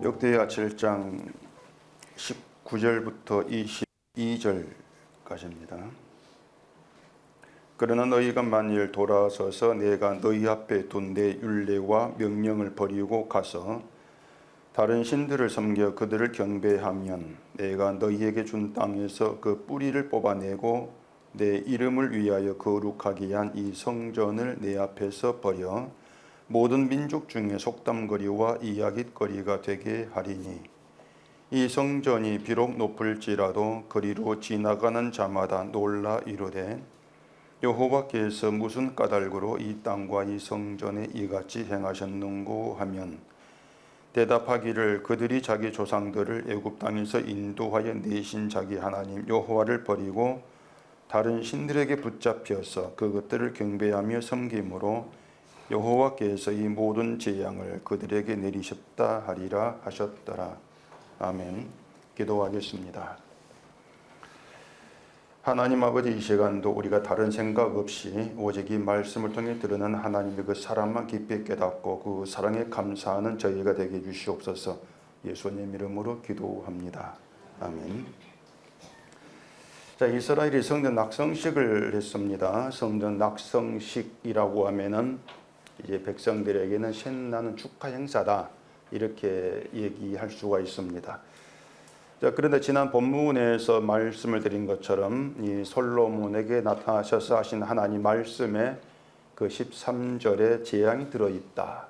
역대하 7장 19절부터 22절까지입니다. 그러나 너희가 만일 돌아서서 내가 너희 앞에 둔 내 율례와 명령을 버리고 가서 다른 신들을 섬겨 그들을 경배하면 내가 너희에게 준 땅에서 그 뿌리를 뽑아내고 내 이름을 위하여 거룩하게 한 이 성전을 내 앞에서 버려 모든 민족 중에 속담거리와 이야깃거리가 되게 하리니 이 성전이 비록 높을지라도 거리로 지나가는 자마다 놀라 이르되 여호와께서 무슨 까닭으로 이 땅과 이 성전에 이같이 행하셨는고 하면 대답하기를 그들이 자기 조상들을 애굽 땅에서 인도하여 내신 자기 하나님 여호와를 버리고 다른 신들에게 붙잡혀서 그것들을 경배하며 섬김으로 여호와께서 이 모든 재앙을 그들에게 내리셨다 하리라 하셨더라. 아멘. 기도하겠습니다. 하나님 아버지, 이 시간도 우리가 다른 생각 없이 오직 이 말씀을 통해 들으는 하나님의 그 사랑만 깊이 깨닫고 그 사랑에 감사하는 저희가 되게 해주시옵소서. 예수님 이름으로 기도합니다. 아멘. 자, 이스라엘이 성전 낙성식을 했습니다. 성전 낙성식이라고 하면은 이제 백성들에게는 신나는 축하 행사다, 이렇게 얘기할 수가 있습니다. 자, 그런데 지난 본문에서 말씀을 드린 것처럼 이 솔로몬에게 나타나셔서 하신 하나님 말씀에 그 13절에 재앙이 들어있다.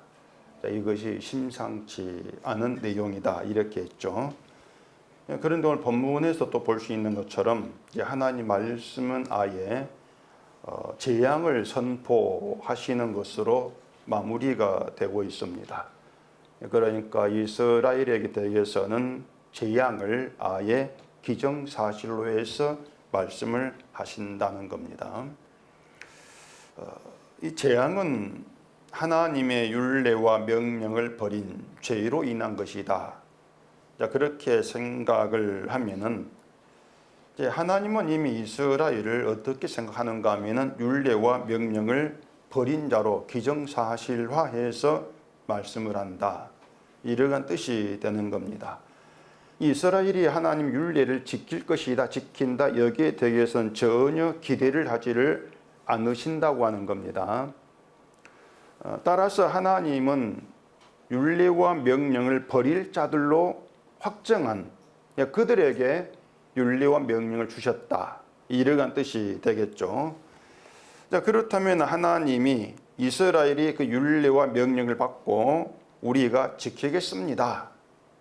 자, 이것이 심상치 않은 내용이다, 이렇게 했죠. 그런데 오늘 본문에서 또 볼 수 있는 것처럼 이제 하나님 말씀은 아예 재앙을 선포하시는 것으로 마무리가 되고 있습니다. 그러니까 이스라엘에게 대해서는 재앙을 아예 기정사실로 해서 말씀을 하신다는 겁니다. 이 재앙은 하나님의 율례와 명령을 버린 죄로 인한 것이다. 자, 그렇게 생각을 하면은 이제 하나님은 이미 이스라엘을 어떻게 생각하는가 하면은 율례와 명령을 버린 자로 기정사실화해서 말씀을 한다, 이러한 뜻이 되는 겁니다. 이스라엘이 하나님 율례를 지킬 것이다, 지킨다, 여기에 대해서는 전혀 기대를 하지를 않으신다고 하는 겁니다. 따라서 하나님은 율례와 명령을 버릴 자들로 확정한 그들에게 율례와 명령을 주셨다, 이러한 뜻이 되겠죠. 자, 그렇다면 하나님이 이스라엘이 그 율례와 명령을 받고 우리가 지키겠습니다,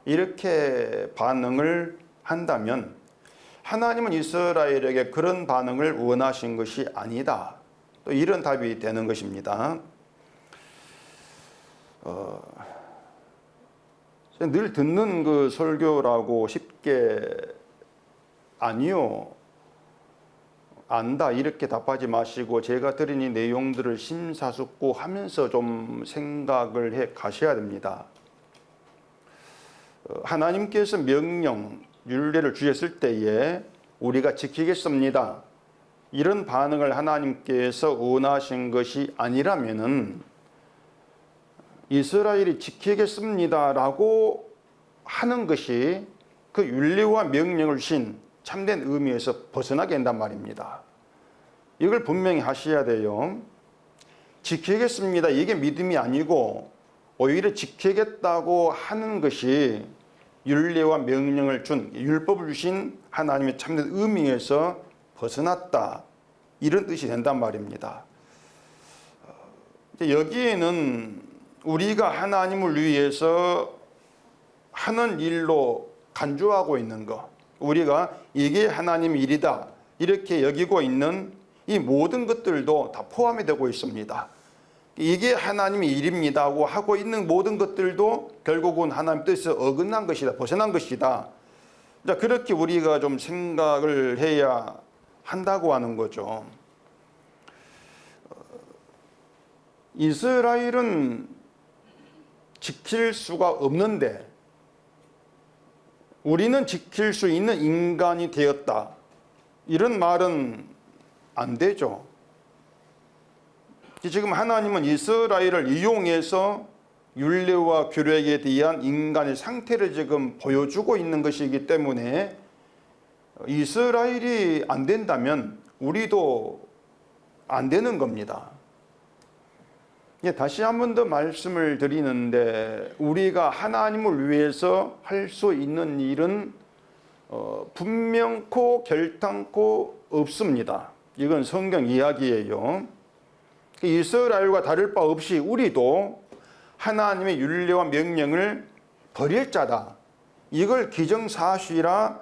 이렇게 반응을 한다면 하나님은 이스라엘에게 그런 반응을 원하신 것이 아니다, 또 이런 답이 되는 것입니다. 늘 듣는 그 설교라고 쉽게 아니요, 안다, 이렇게 답하지 마시고 제가 드린 이 내용들을 심사숙고하면서 좀 생각을 해 가셔야 됩니다. 하나님께서 명령, 율례를 주셨을 때에 우리가 지키겠습니다, 이런 반응을 하나님께서 원하신 것이 아니라면은 이스라엘이 지키겠습니다라고 하는 것이 그 율례와 명령을 주신 참된 의미에서 벗어나게 된단 말입니다. 이걸 분명히 하셔야 돼요. 지키겠습니다, 이게 믿음이 아니고 오히려 지키겠다고 하는 것이 율례와 명령을 준, 율법을 주신 하나님의 참된 의미에서 벗어났다, 이런 뜻이 된단 말입니다. 여기에는 우리가 하나님을 위해서 하는 일로 간주하고 있는 것, 우리가 이게 하나님 일이다, 이렇게 여기고 있는 이 모든 것들도 다 포함이 되고 있습니다. 이게 하나님의 일입니다고 하고 있는 모든 것들도 결국은 하나님 뜻에서 어긋난 것이다, 벗어난 것이다. 자, 그렇게 우리가 좀 생각을 해야 한다고 하는 거죠. 이스라엘은 지킬 수가 없는데 우리는 지킬 수 있는 인간이 되었다, 이런 말은 안 되죠. 지금 하나님은 이스라엘을 이용해서 율례와 규례에 대한 인간의 상태를 지금 보여주고 있는 것이기 때문에 이스라엘이 안 된다면 우리도 안 되는 겁니다. 다시 한 번 더 말씀을 드리는데 우리가 하나님을 위해서 할 수 있는 일은 분명코 결단코 없습니다. 이건 성경 이야기예요. 이스라엘과 다를 바 없이 우리도 하나님의 율례와 명령을 버릴 자다. 이걸 기정사실화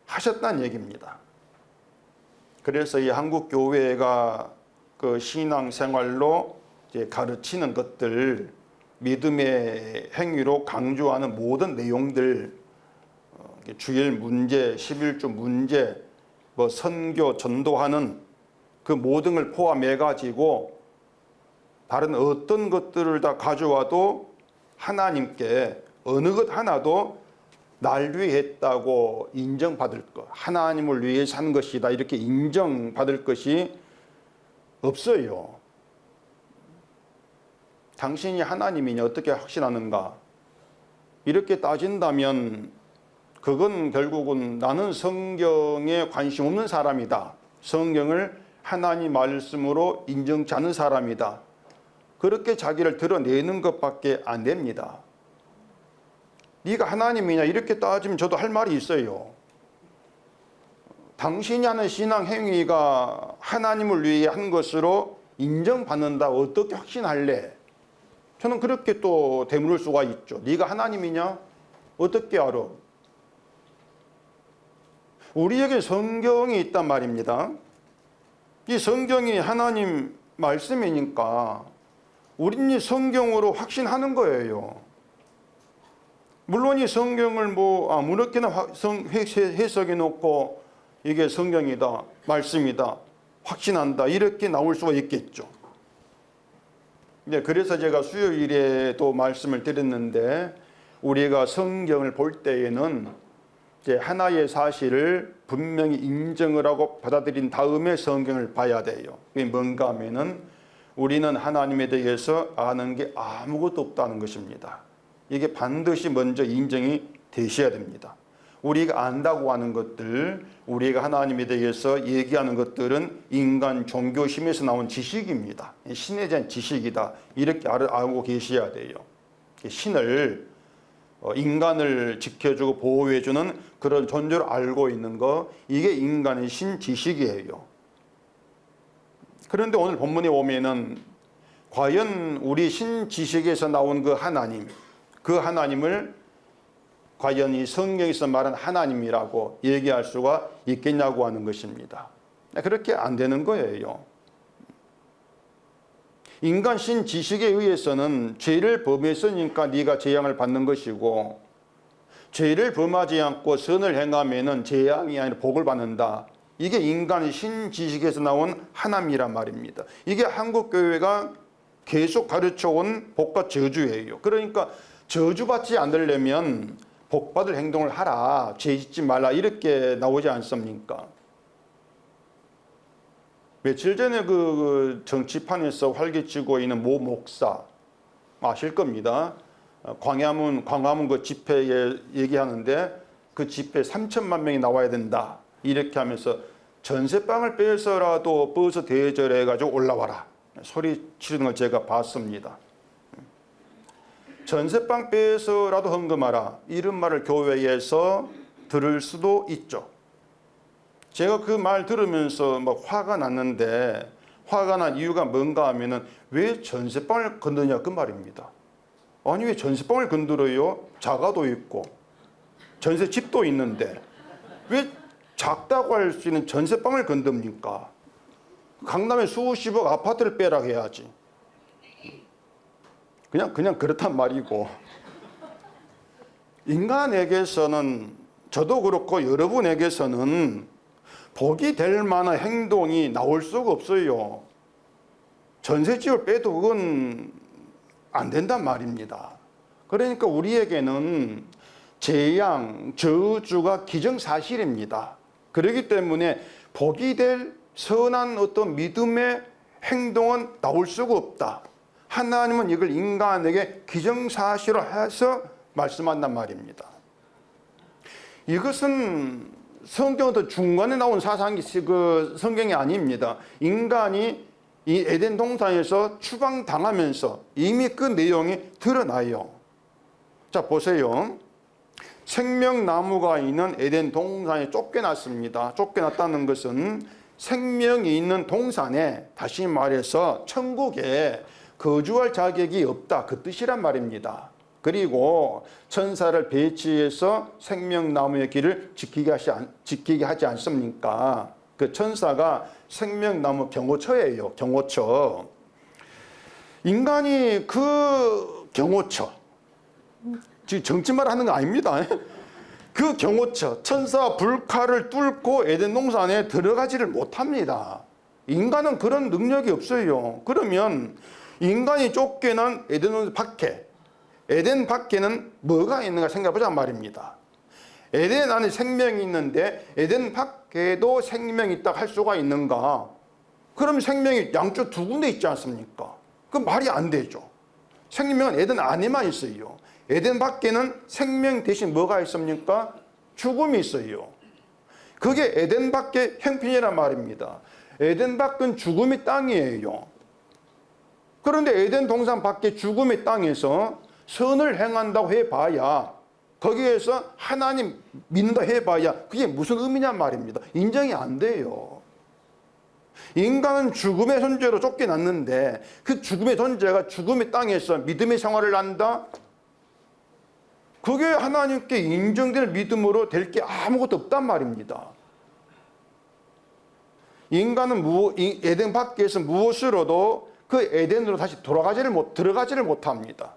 하셨다는 얘기입니다. 그래서 이 한국 교회가 그 신앙생활로 이제 가르치는 것들, 믿음의 행위로 강조하는 모든 내용들, 주일 문제, 11조 문제, 뭐 선교, 전도하는 그 모든 걸 포함해 가지고 다른 어떤 것들을 다 가져와도 하나님께 어느 것 하나도 날 위해 했다고 인정받을 것, 하나님을 위해 산 것이다 이렇게 인정받을 것이 없어요. 당신이 하나님이냐 어떻게 확신하는가? 이렇게 따진다면 그건 결국은 나는 성경에 관심 없는 사람이다. 성경을 하나님 말씀으로 인정치 않은 사람이다. 그렇게 자기를 드러내는 것밖에 안 됩니다. 네가 하나님이냐 이렇게 따지면 저도 할 말이 있어요. 당신이 하는 신앙 행위가 하나님을 위해 한 것으로 인정받는다 어떻게 확신할래? 저는 그렇게 또 되물을 수가 있죠. 네가 하나님이냐? 어떻게 알아? 우리에게 성경이 있단 말입니다. 이 성경이 하나님 말씀이니까 우리는 이 성경으로 확신하는 거예요. 물론 이 성경을 아무렇게나 해석해 놓고 이게 성경이다, 말씀이다, 확신한다 이렇게 나올 수가 있겠죠. 그래서 제가 수요일에도 말씀을 드렸는데 우리가 성경을 볼 때에는 이제 하나의 사실을 분명히 인정을 하고 받아들인 다음에 성경을 봐야 돼요. 그게 뭔가 하면은 우리는 하나님에 대해서 아는 게 아무것도 없다는 것입니다. 이게 반드시 먼저 인정이 되셔야 됩니다. 우리가 안다고 하는 것들, 우리가 하나님에 대해서 얘기하는 것들은 인간 종교심에서 나온 지식입니다. 신에 대한 지식이다. 이렇게 알고 계셔야 돼요. 신을 인간을 지켜주고 보호해주는 그런 존재로 알고 있는 거, 이게 인간의 신지식이에요. 그런데 오늘 본문에 보면은 과연 우리 신지식에서 나온 그 하나님을 과연 이 성경에서 말한 하나님이라고 얘기할 수가 있겠냐고 하는 것입니다. 그렇게 안 되는 거예요. 인간 신지식에 의해서는 죄를 범했으니까 네가 재앙을 받는 것이고, 죄를 범하지 않고 선을 행하면은 재앙이 아니라 복을 받는다. 이게 인간의 신지식에서 나온 하나님이란 말입니다. 이게 한국교회가 계속 가르쳐온 복과 저주예요. 그러니까 저주받지 않으려면 복받을 행동을 하라, 죄 짓지 말라 이렇게 나오지 않습니까? 며칠 전에 그 정치판에서 활개치고 있는 모 목사 아실 겁니다. 광화문 그 집회에 얘기하는데 그 집회 3천만 명이 나와야 된다 이렇게 하면서 전세방을 빼서라도 버스 대절해 가지고 올라와라 소리 치르는 걸 제가 봤습니다. 전세방 빼서라도 헌금하라 이런 말을 교회에서 들을 수도 있죠. 제가 그 말 들으면서 막 화가 났는데, 화가 난 이유가 뭔가 하면은 왜 전세방을 건드냐 그 말입니다. 아니 왜 전세방을 건드려요? 자가도 있고 전세집도 있는데 왜 작다고 할 수 있는 전세방을 건듭니까? 강남에 수십억 아파트를 빼라 해야지. 그냥 그렇단 말이고, 인간에게서는, 저도 그렇고 여러분에게서는 복이 될 만한 행동이 나올 수가 없어요. 전세집을 빼도 그건 안 된단 말입니다. 그러니까 우리에게는 재앙, 저주가 기정사실입니다. 그렇기 때문에 복이 될 선한 어떤 믿음의 행동은 나올 수가 없다. 하나님은 이걸 인간에게 기정사실로 해서 말씀한단 말입니다. 이것은 성경의 중간에 나온 사상이 성경이 아닙니다. 인간이 이 에덴 동산에서 추방당하면서 이미 그 내용이 드러나요. 자, 보세요. 생명나무가 있는 에덴 동산에 쫓겨났습니다. 쫓겨났다는 것은 생명이 있는 동산에, 다시 말해서 천국에 거주할 자격이 없다, 그 뜻이란 말입니다. 그리고 천사를 배치해서 생명나무의 길을 지키게 하지 않습니까? 그 천사가 생명나무 경호처예요. 경호처. 인간이 그 경호처, 지금 정치말 하는 거 아닙니다. 그 경호처, 천사 불칼을 뚫고 에덴 동산에 들어가지를 못합니다. 인간은 그런 능력이 없어요. 그러면 인간이 쫓겨난 에덴 동산 밖에, 에덴 밖에는 뭐가 있는가 생각해보자 말입니다. 에덴 안에 생명이 있는데 에덴 밖에도 생명이 있다고 할 수가 있는가? 그럼 생명이 양쪽 두 군데 있지 않습니까? 그 말이 안 되죠. 생명은 에덴 안에만 있어요. 에덴 밖에는 생명 대신 뭐가 있습니까? 죽음이 있어요. 그게 에덴 밖의 형편이란 말입니다. 에덴 밖은 죽음의 땅이에요. 그런데 에덴 동산 밖의 죽음의 땅에서 선을 행한다고 해봐야, 거기에서 하나님 믿는다 해봐야 그게 무슨 의미냔 말입니다. 인정이 안 돼요. 인간은 죽음의 존재로 쫓겨났는데 그 죽음의 존재가 죽음의 땅에서 믿음의 생활을 한다? 그게 하나님께 인정될 믿음으로 될 게 아무것도 없단 말입니다. 인간은 에덴 밖에서 무엇으로도 그 에덴으로 다시 들어가지를 못합니다.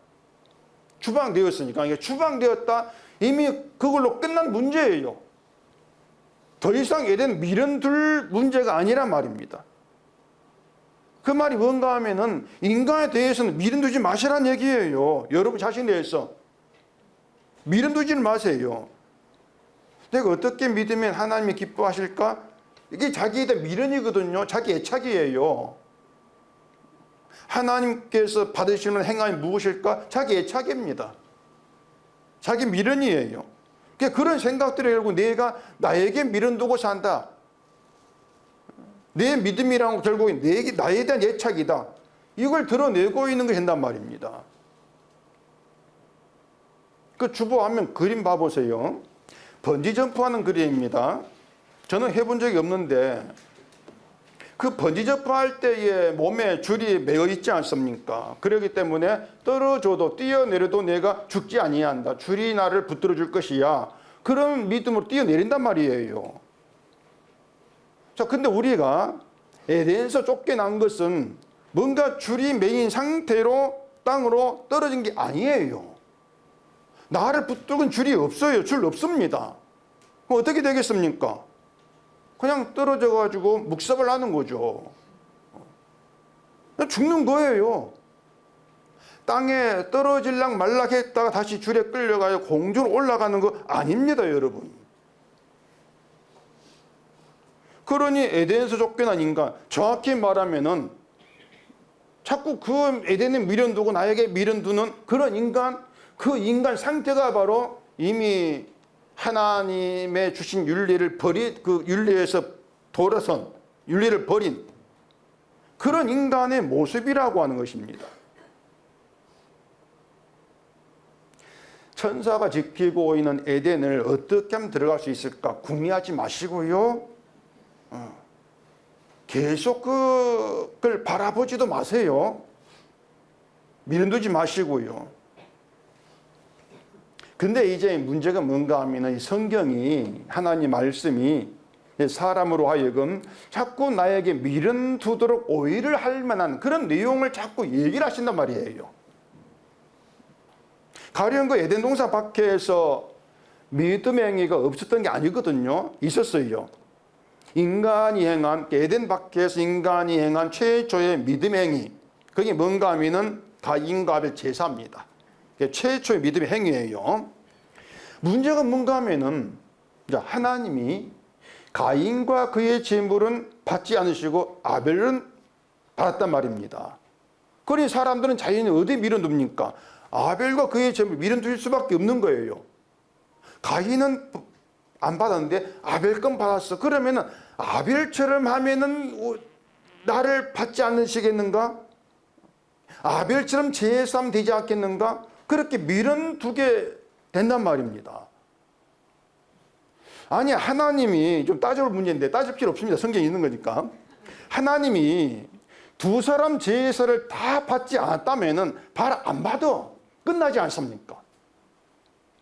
추방되었으니까. 이게 추방되었다, 이미 그걸로 끝난 문제예요. 더 이상 에덴 미련둘 문제가 아니란 말입니다. 그 말이 뭔가 하면은 인간에 대해서는 미련 두지 마시라는 얘기예요. 여러분 자신에 대해서 미련 두지는 마세요. 내가 어떻게 믿으면 하나님이 기뻐하실까? 이게 자기에 대한 미련이거든요. 자기 애착이에요. 하나님께서 받으시는 행함이 무엇일까? 자기 애착입니다. 자기 미련이에요. 그런 생각들이 결국 내가 나에게 미련 두고 산다. 내 믿음이란 결국 나에 대한 애착이다. 이걸 드러내고 있는 게 된단 말입니다. 그 주보하면 그림 봐보세요. 번지 점프하는 그림입니다. 저는 해본 적이 없는데 그 번지 점프할 때에 몸에 줄이 매어 있지 않습니까? 그렇기 때문에 떨어져도 뛰어내려도 내가 죽지 아니한다. 줄이 나를 붙들어 줄 것이야. 그런 믿음으로 뛰어내린단 말이에요. 자, 근데 우리가 에덴에서 쫓겨난 것은 뭔가 줄이 매인 상태로 땅으로 떨어진 게 아니에요. 나를 붙들은 줄이 없어요. 줄 없습니다. 그럼 어떻게 되겠습니까? 그냥 떨어져 가지고 묵sab을 하는 거죠. 죽는 거예요. 땅에 떨어질락 말락 했다가 다시 줄에 끌려가요. 공중으로 올라가는 거 아닙니다, 여러분. 그러니 에덴에서 쫓겨난 인간, 정확히 말하면은 자꾸 그 에덴에 미련 두고 나에게 미련 두는 그런 인간, 그 인간 상태가 바로 이미 하나님의 주신 윤리를 그 윤리에서 돌아선, 윤리를 버린 그런 인간의 모습이라고 하는 것입니다. 천사가 지키고 있는 에덴을 어떻게 하면 들어갈 수 있을까? 궁리하지 마시고요. 계속 그걸 바라보지도 마세요. 미련 두지 마시고요. 근데 이제 문제가 뭔가 하면 이 성경이, 하나님 말씀이 사람으로 하여금 자꾸 나에게 미련 두도록 오해를 할 만한 그런 내용을 자꾸 얘기를 하신단 말이에요. 가령 그 에덴 동산 밖에서 믿음의 행위가 없었던 게 아니거든요. 있었어요. 인간이 행한, 에덴 밖에서 인간이 행한 최초의 믿음의 행위, 그게 뭔가 하면은 가인과 아벨 제사입니다. 최초의 믿음의 행위예요. 문제가 뭔가 하면은 하나님이 가인과 그의 제물은 받지 않으시고 아벨은 받았단 말입니다. 그러니 사람들은 자연히 어디 밀어둡니까? 아벨과 그의 제물 밀어둘 수밖에 없는 거예요. 가인은 안 받았는데 아벨 건 받았어. 그러면은 아벨처럼 하면은 나를 받지 않으시겠는가? 아벨처럼 제사하면 되지 않겠는가? 그렇게 밀어두게 된단 말입니다. 아니, 하나님이 좀 따져볼 문제인데 따질 필요 없습니다. 성경에 있는 거니까. 하나님이 두 사람 제사를 다 받지 않았다면은 발 안 받아. 끝나지 않습니까?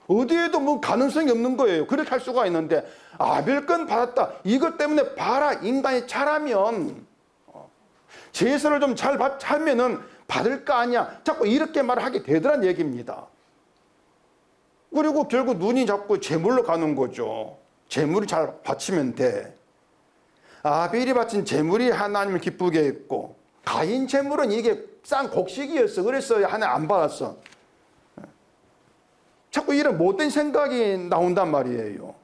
어디에도 뭐 가능성이 없는 거예요. 그렇게 할 수가 있는데 아벨 건 받았다. 이것 때문에 봐라. 인간이 잘하면 제사를 좀 잘 하면은 받을 거 아니야. 자꾸 이렇게 말하게 되더란 얘기입니다. 그리고 결국 눈이 자꾸 제물로 가는 거죠. 제물을 잘 바치면 돼. 아벨이 바친 제물이 하나님을 기쁘게 했고 가인 제물은 이게 싼 곡식이었어. 그래서 하나님 안 받았어. 자꾸 이런 못된 생각이 나온단 말이에요.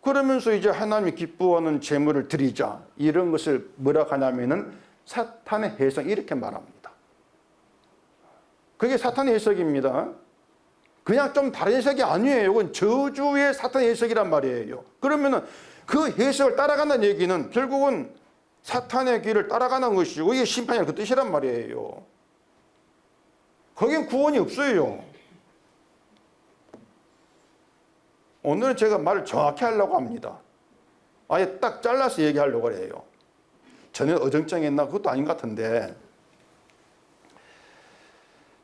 그러면서 이제 하나님이 기뻐하는 제물을 드리자. 이런 것을 뭐라 하냐면은 사탄의 해석, 이렇게 말합니다. 그게 사탄의 해석입니다. 그냥 좀 다른 해석이 아니에요. 이건 저주의 사탄의 해석이란 말이에요. 그러면은 그 해석을 따라간다는 얘기는 결국은 사탄의 길을 따라가는 것이고 이게 심판이라는 그 뜻이란 말이에요. 거긴 구원이 없어요. 오늘은 제가 말을 정확히 하려고 합니다. 아예 딱 잘라서 얘기하려고 해요. 전혀 어정쩡했나? 그것도 아닌 것 같은데.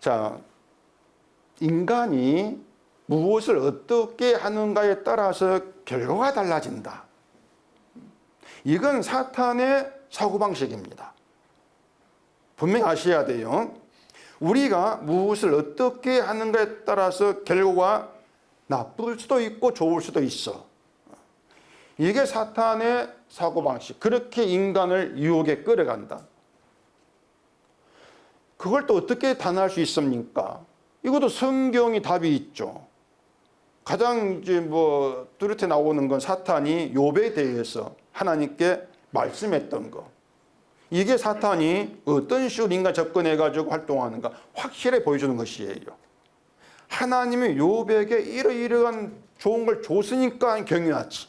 자, 인간이 무엇을 어떻게 하는가에 따라서 결과가 달라진다. 이건 사탄의 사고방식입니다. 분명히 아셔야 돼요. 우리가 무엇을 어떻게 하는가에 따라서 결과가 나쁠 수도 있고 좋을 수도 있어. 이게 사탄의 사고방식. 그렇게 인간을 유혹에 끌어간다. 그걸 또 어떻게 단언할 수 있습니까? 이것도 성경이 답이 있죠. 가장 이제 뚜렷이 나오는 건 사탄이 욥에 대해서 하나님께 말씀했던 거. 이게 사탄이 어떤 식으로 인간 접근해가지고 활동하는가 확실히 보여주는 것이에요. 하나님이 욥에게 이러이러한 좋은 걸 줬으니까 경유하지.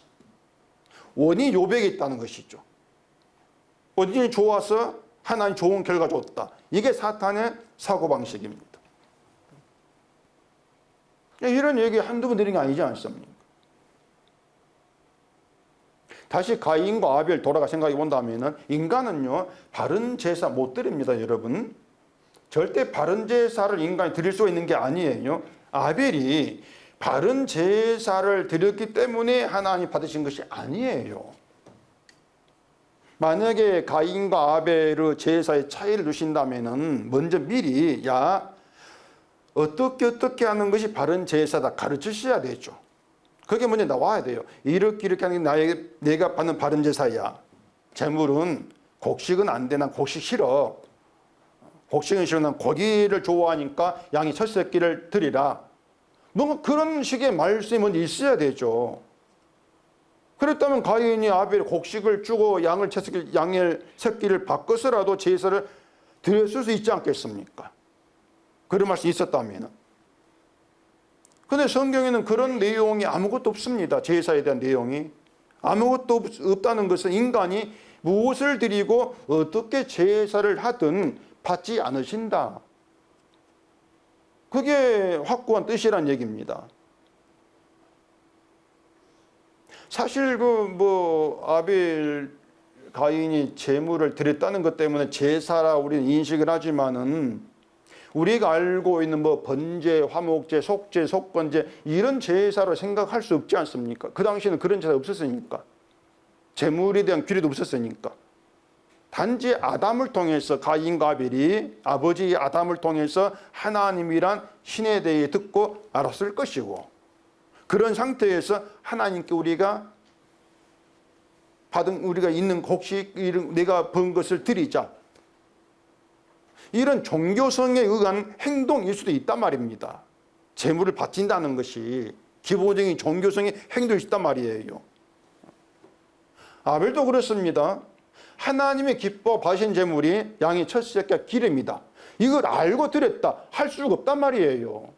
원인이 욥에게 있다는 것이죠. 원인이 좋아서 하나님 좋은 결과 줬다. 이게 사탄의 사고방식입니다. 이런 얘기 한두 번 드린 게 아니지 않습니까? 다시 가인과 아벨 돌아가 생각해 본다면 인간은요 바른 제사 못 드립니다. 여러분 절대 바른 제사를 인간이 드릴 수 있는 게 아니에요. 아벨이 바른 제사를 드렸기 때문에 하나님이 받으신 것이 아니에요. 만약에 가인과 아벨의 제사의 차이를 두신다면 먼저 미리 어떻게 하는 것이 바른 제사다 가르치셔야 되죠. 그게 먼저 나와야 돼요. 이렇게 하는 게 내가 받는 바른 제사야. 제물은 곡식은 안 돼. 난 곡식 싫어. 곡식은 싫어. 난 고기를 좋아하니까 양이 첫 새끼를 드리라. 뭔가 그런 식의 말씀이 먼저 있어야 되죠. 그랬다면 가인이 아벨 곡식을 주고 양의 새끼를 바꿔서라도 제사를 드렸을 수 있지 않겠습니까? 그런 말씀이 있었다면. 근데 성경에는 그런 내용이 아무것도 없습니다. 제사에 대한 내용이. 아무것도 없다는 것은 인간이 무엇을 드리고 어떻게 제사를 하든 받지 않으신다. 그게 확고한 뜻이란 얘기입니다. 사실 아벨, 가인이 제물을 드렸다는 것 때문에 제사라 우리는 인식을 하지만은 우리가 알고 있는 번제, 화목제, 속제, 속건제 이런 제사로 생각할 수 없지 않습니까? 그 당시에는 그런 제사 없었으니까. 제물에 대한 규례도 없었으니까. 단지 아담을 통해서 가인과 아벨이 아버지 아담을 통해서 하나님이란 신에 대해 듣고 알았을 것이고 그런 상태에서 하나님께 우리가 있는 곡식, 내가 번 것을 드리자. 이런 종교성에 의한 행동일 수도 있단 말입니다. 제물을 바친다는 것이 기본적인 종교성의 행동일 수 있단 말이에요. 아벨도 그렇습니다. 하나님의 기뻐 받으신 제물이 양의 첫 새끼와 기름이다. 이걸 알고 드렸다 할 수가 없단 말이에요.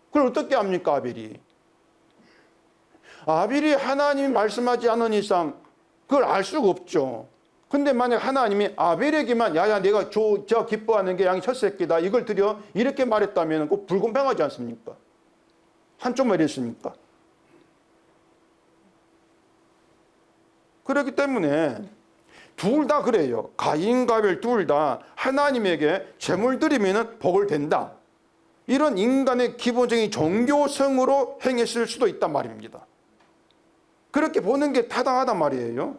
그걸 어떻게 합니까, 아벨이? 아벨이 하나님이 말씀하지 않은 이상 그걸 알 수가 없죠. 근데 만약 하나님이 아벨에게만 야야 내가 저 기뻐하는 게 양의 첫 새끼다 이걸 드려 이렇게 말했다면 꼭 불공평하지 않습니까? 한쪽만 이랬습니까? 그렇기 때문에 둘 다 그래요. 가인과 아벨 둘 다 하나님에게 제물 드리면 복을 된다. 이런 인간의 기본적인 종교성으로 행했을 수도 있단 말입니다. 그렇게 보는 게 타당하단 말이에요.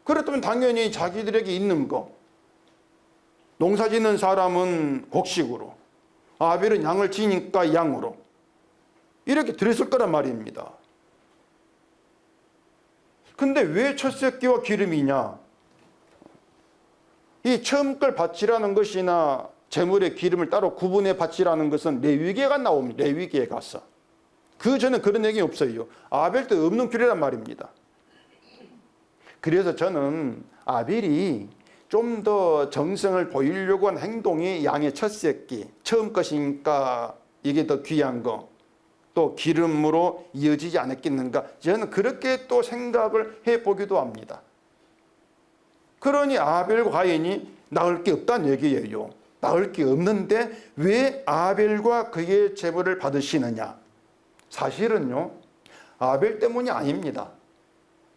그렇다면 당연히 자기들에게 있는 거, 농사 짓는 사람은 곡식으로, 아벨은 양을 지니까 양으로 이렇게 드렸을 거란 말입니다. 근데 왜 첫 새끼와 기름이냐? 이 처음 걸 바치라는 것이나 제물의 기름을 따로 구분해 바치라는 것은 레위기가 나옵니다. 레위기에 가서. 그 전에 그런 얘기 없어요. 아벨 때 없는 규례란 말입니다. 그래서 저는 아벨이 좀 더 정성을 보이려고 한 행동이 양의 첫 새끼, 처음 것이니까 이게 더 귀한 거, 또 기름으로 이어지지 않았겠는가. 저는 그렇게 또 생각을 해보기도 합니다. 그러니 아벨과 가인이 나을 게 없다는 얘기예요. 나을 게 없는데 왜 아벨과 그의 제물을 받으시느냐. 사실은요, 아벨 때문이 아닙니다.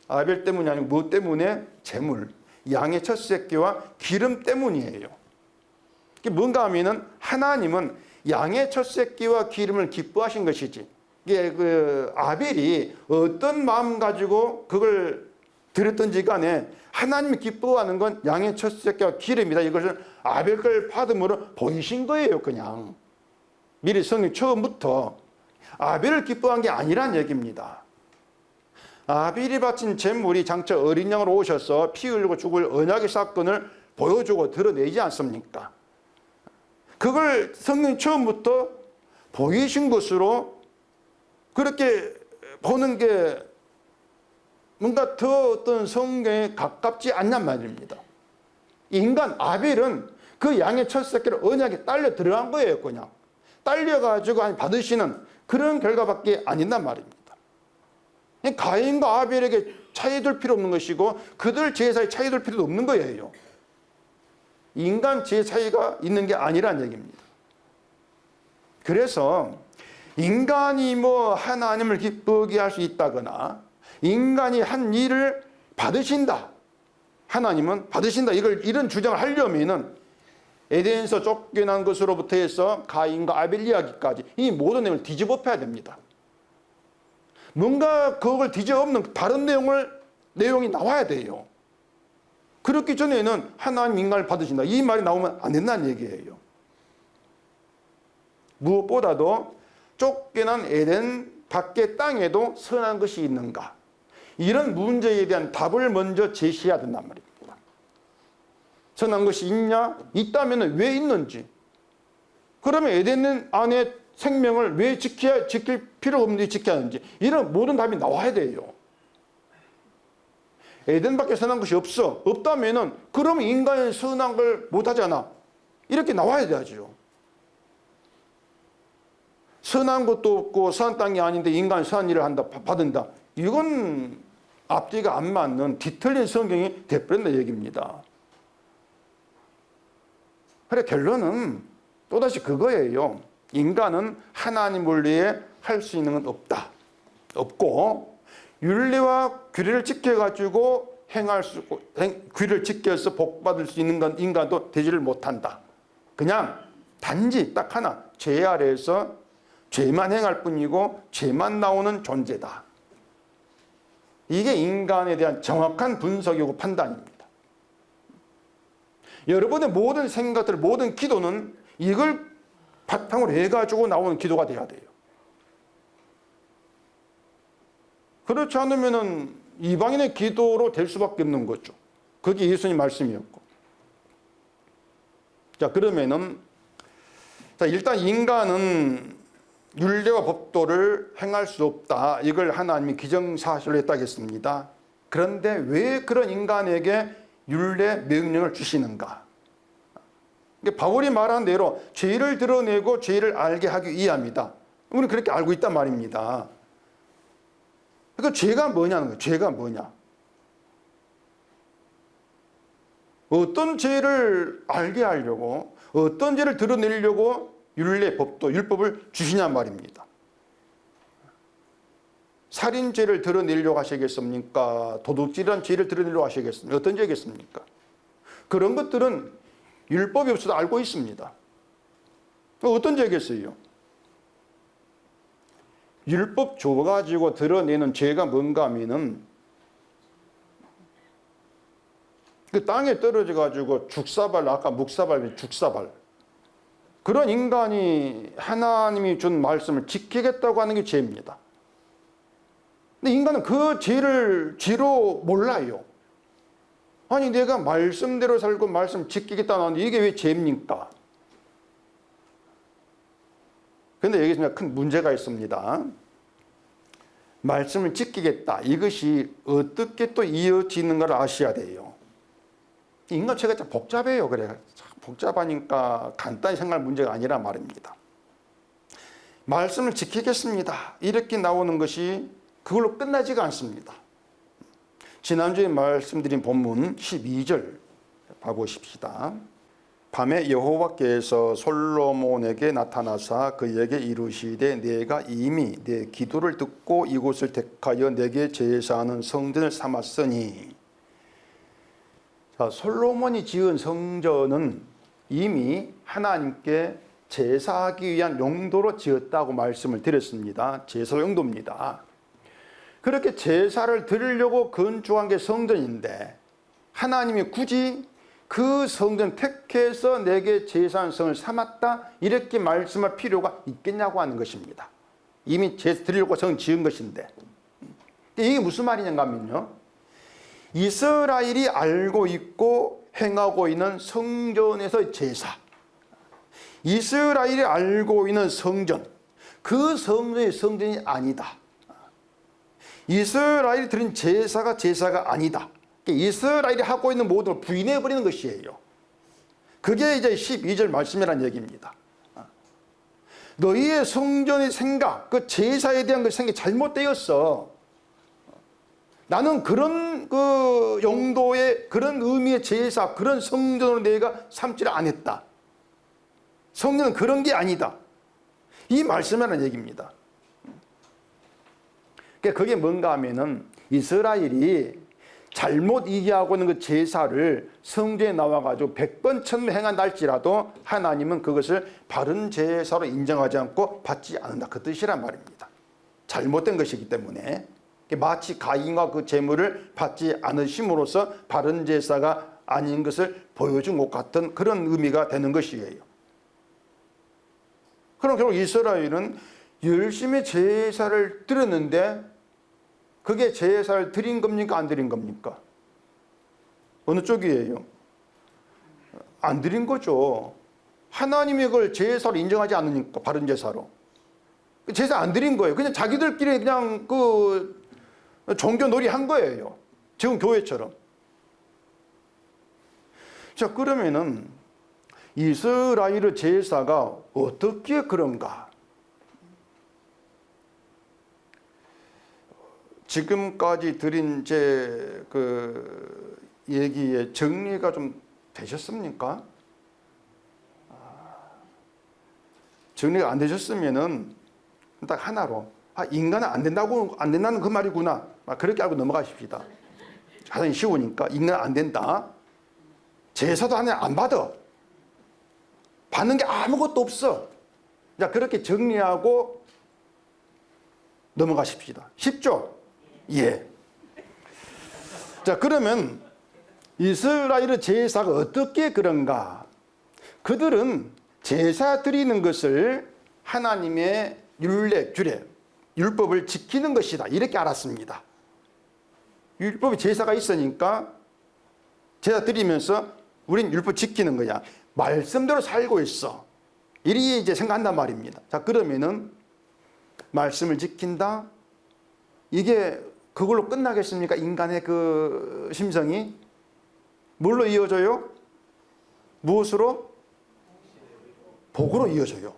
아벨 때문이 아니고 무엇 때문에? 제물, 양의 첫 새끼와 기름 때문이에요. 이게 뭔가 하면은 하나님은 양의 첫 새끼와 기름을 기뻐하신 것이지. 이게 아벨이 어떤 마음 가지고 그걸 드렸든지 간에 하나님이 기뻐하는 건 양의 첫 새끼와 기름이다. 이것을 아벨 걸 받음으로 보이신 거예요, 그냥. 미리 성경 처음부터 아벨을 기뻐한 게 아니란 얘기입니다. 아벨이 바친 제물이 장차 어린 양으로 오셔서 피 흘리고 죽을 언약의 사건을 보여주고 드러내지 않습니까? 그걸 성경 처음부터 보이신 것으로 그렇게 보는 게 뭔가 더 어떤 성경에 가깝지 않냔 말입니다. 인간 아벨은 그 양의 첫 새끼를 언약에 딸려 들어간 거예요, 그냥. 딸려가지고 받으시는 그런 결과밖에 아닌단 말입니다. 가인과 아벨에게 차이 둘 필요 없는 것이고 그들 제사에 차이 둘 필요도 없는 거예요. 인간 제 차이가 있는 게 아니란 얘기입니다. 그래서 인간이 뭐 하나님을 기쁘게 할 수 있다거나 인간이 한 일을 받으신다, 하나님은 받으신다, 이런 주장을 하려면은 에덴에서 쫓겨난 것으로부터 해서 가인과 아벨 이야기까지 이 모든 내용을 뒤집어 펴야 됩니다. 뭔가 그걸 뒤집어엎는 다른 내용이 나와야 돼요. 그렇기 전에는 하나님 인간을 받으신다 이 말이 나오면 안 된다는 얘기예요. 무엇보다도 쫓겨난 에덴 밖의 땅에도 선한 것이 있는가, 이런 문제에 대한 답을 먼저 제시해야 된단 말입니다. 선한 것이 있냐? 있다면 왜 있는지, 그러면 에덴 안에 생명을 왜 지킬 필요가 없는지 지켜야 하는지, 이런 모든 답이 나와야 돼요. 에덴밖에 선한 것이 없다면은 그러면 인간은 선한 걸 못하잖아, 이렇게 나와야 되죠. 선한 것도 없고 선한 땅이 아닌데 인간이 선한 일을 한다, 받는다, 이건 앞뒤가 안 맞는 뒤틀린 성경이 돼버린다 얘기입니다. 그래, 결론은 또다시 그거예요. 인간은 하나님 원리에 할 수 있는 건 없고 윤리와 규례를 지켜가지고 규례를 지켜서 복받을 수 있는 건 인간도 되지를 못한다. 그냥 단지 딱 하나, 죄 아래에서 죄만 행할 뿐이고 죄만 나오는 존재다. 이게 인간에 대한 정확한 분석이고 판단입니다. 여러분의 모든 생각들, 모든 기도는 이걸 바탕으로 해가지고 나오는 기도가 돼야 돼요. 그렇지 않으면 이방인의 기도로 될 수밖에 없는 거죠. 그게 예수님 말씀이었고. 자, 그러면은, 일단 인간은 율례와 법도를 행할 수 없다, 이걸 하나님이 기정사실로 했다겠습니다. 그런데 왜 그런 인간에게 율례 명령을 주시는가? 바울이 말한 대로 죄를 드러내고 죄를 알게 하기 위함이다. 우리는 그렇게 알고 있단 말입니다. 그러니까 죄가 뭐냐는 거예요. 죄가 뭐냐? 어떤 죄를 알게 하려고, 어떤 죄를 드러내려고 율례법도 율법을 주시냐 말입니다. 살인죄를 드러내려고 하시겠습니까? 도둑질이란 죄를 드러내려고 하시겠습니까? 어떤 죄겠습니까? 그런 것들은 율법이 없어도 알고 있습니다. 어떤 죄겠어요? 율법 줘가지고 드러내는 죄가 뭔가 하면은 그 땅에 떨어져가지고 죽사발, 아까 묵사발, 죽사발. 그런 인간이 하나님이 준 말씀을 지키겠다고 하는 게 죄입니다. 근데 인간은 그 죄로 몰라요. 아니, 내가 말씀대로 살고 말씀 지키겠다는 하는데 이게 왜 죄입니까? 그런데 여기서 큰 문제가 있습니다. 말씀을 지키겠다. 이것이 어떻게 또 이어지는가를 아셔야 돼요. 인간체가 참 복잡해요. 그래. 복잡하니까 간단히 생각할 문제가 아니란 말입니다. 말씀을 지키겠습니다. 이렇게 나오는 것이 그걸로 끝나지가 않습니다. 지난주에 말씀드린 본문 12절 봐보십시다. 밤에 여호와께서 솔로몬에게 나타나사 그에게 이르시되 내가 이미 내 기도를 듣고 이곳을 택하여 내게 제사하는 성전을 삼았으니. 자, 솔로몬이 지은 성전은 이미 하나님께 제사하기 위한 용도로 지었다고 말씀을 드렸습니다. 제사 용도입니다. 그렇게 제사를 드리려고 건축한 게 성전인데 하나님이 굳이 그 성전 택해서 내게 제사한 성을 삼았다 이렇게 말씀할 필요가 있겠냐고 하는 것입니다. 이미 제사 드리려고 성 지은 것인데 이게 무슨 말이냐고 하면요, 이스라엘이 알고 있고 행하고 있는 성전에서 제사, 이스라엘이 알고 있는 성전, 그 성전이 성전이 아니다. 이스라엘이 드린 제사가 제사가 아니다. 이스라엘이 하고 있는 모든 걸 부인해버리는 것이에요. 그게 이제 12절 말씀이라는 얘기입니다. 너희의 성전의 생각, 그 제사에 대한 그 생각이 잘못되었어. 나는 그런 그 용도의 그런 의미의 제사, 그런 성전으로 내가 삼지를 않았다. 성전은 그런 게 아니다. 이 말씀이라는 얘기입니다. 그게 뭔가 하면은 이스라엘이 잘못 이해하고 있는 그 제사를 성전에 나와가지고 100번 1000번 행한다 할지라도 하나님은 그것을 바른 제사로 인정하지 않고 받지 않는다. 그 뜻이란 말입니다. 잘못된 것이기 때문에 마치 가인과 그 제물을 받지 않으심으로써 바른 제사가 아닌 것을 보여준 것 같은 그런 의미가 되는 것이에요. 그럼 결국 이스라엘은 열심히 제사를 드렸는데 그게 제사를 드린 겁니까? 안 드린 겁니까? 어느 쪽이에요? 안 드린 거죠. 하나님이 그걸 제사로 인정하지 않으니까 바른 제사로. 제사 안 드린 거예요. 그냥 자기들끼리 그냥 그 종교놀이 한 거예요. 지금 교회처럼. 자, 그러면은 이스라엘의 제사가 어떻게 그런가? 지금까지 드린 제 그 얘기의 정리가 좀 되셨습니까? 정리가 안 되셨으면은 딱 하나로 인간은 안 된다는 그 말이구나. 그렇게 알고 넘어가십시다. 가장 쉬우니까 인간은 안 된다. 제사도 하나님 안 받아. 받는 게 아무것도 없어. 자, 그렇게 정리하고 넘어가십시다. 쉽죠? 예. 자, 그러면 이스라엘의 제사가 어떻게 그런가? 그들은 제사 드리는 것을 하나님의 율례, 규례, 율법을 지키는 것이다. 이렇게 알았습니다. 율법이 제사가 있으니까 제사 드리면서 우린 율법 지키는 거야. 말씀대로 살고 있어. 이리 이제 생각한단 말입니다. 자, 그러면은 말씀을 지킨다? 이게 그걸로 끝나겠습니까? 인간의 그 심성이? 뭘로 이어져요? 무엇으로? 복으로 이어져요.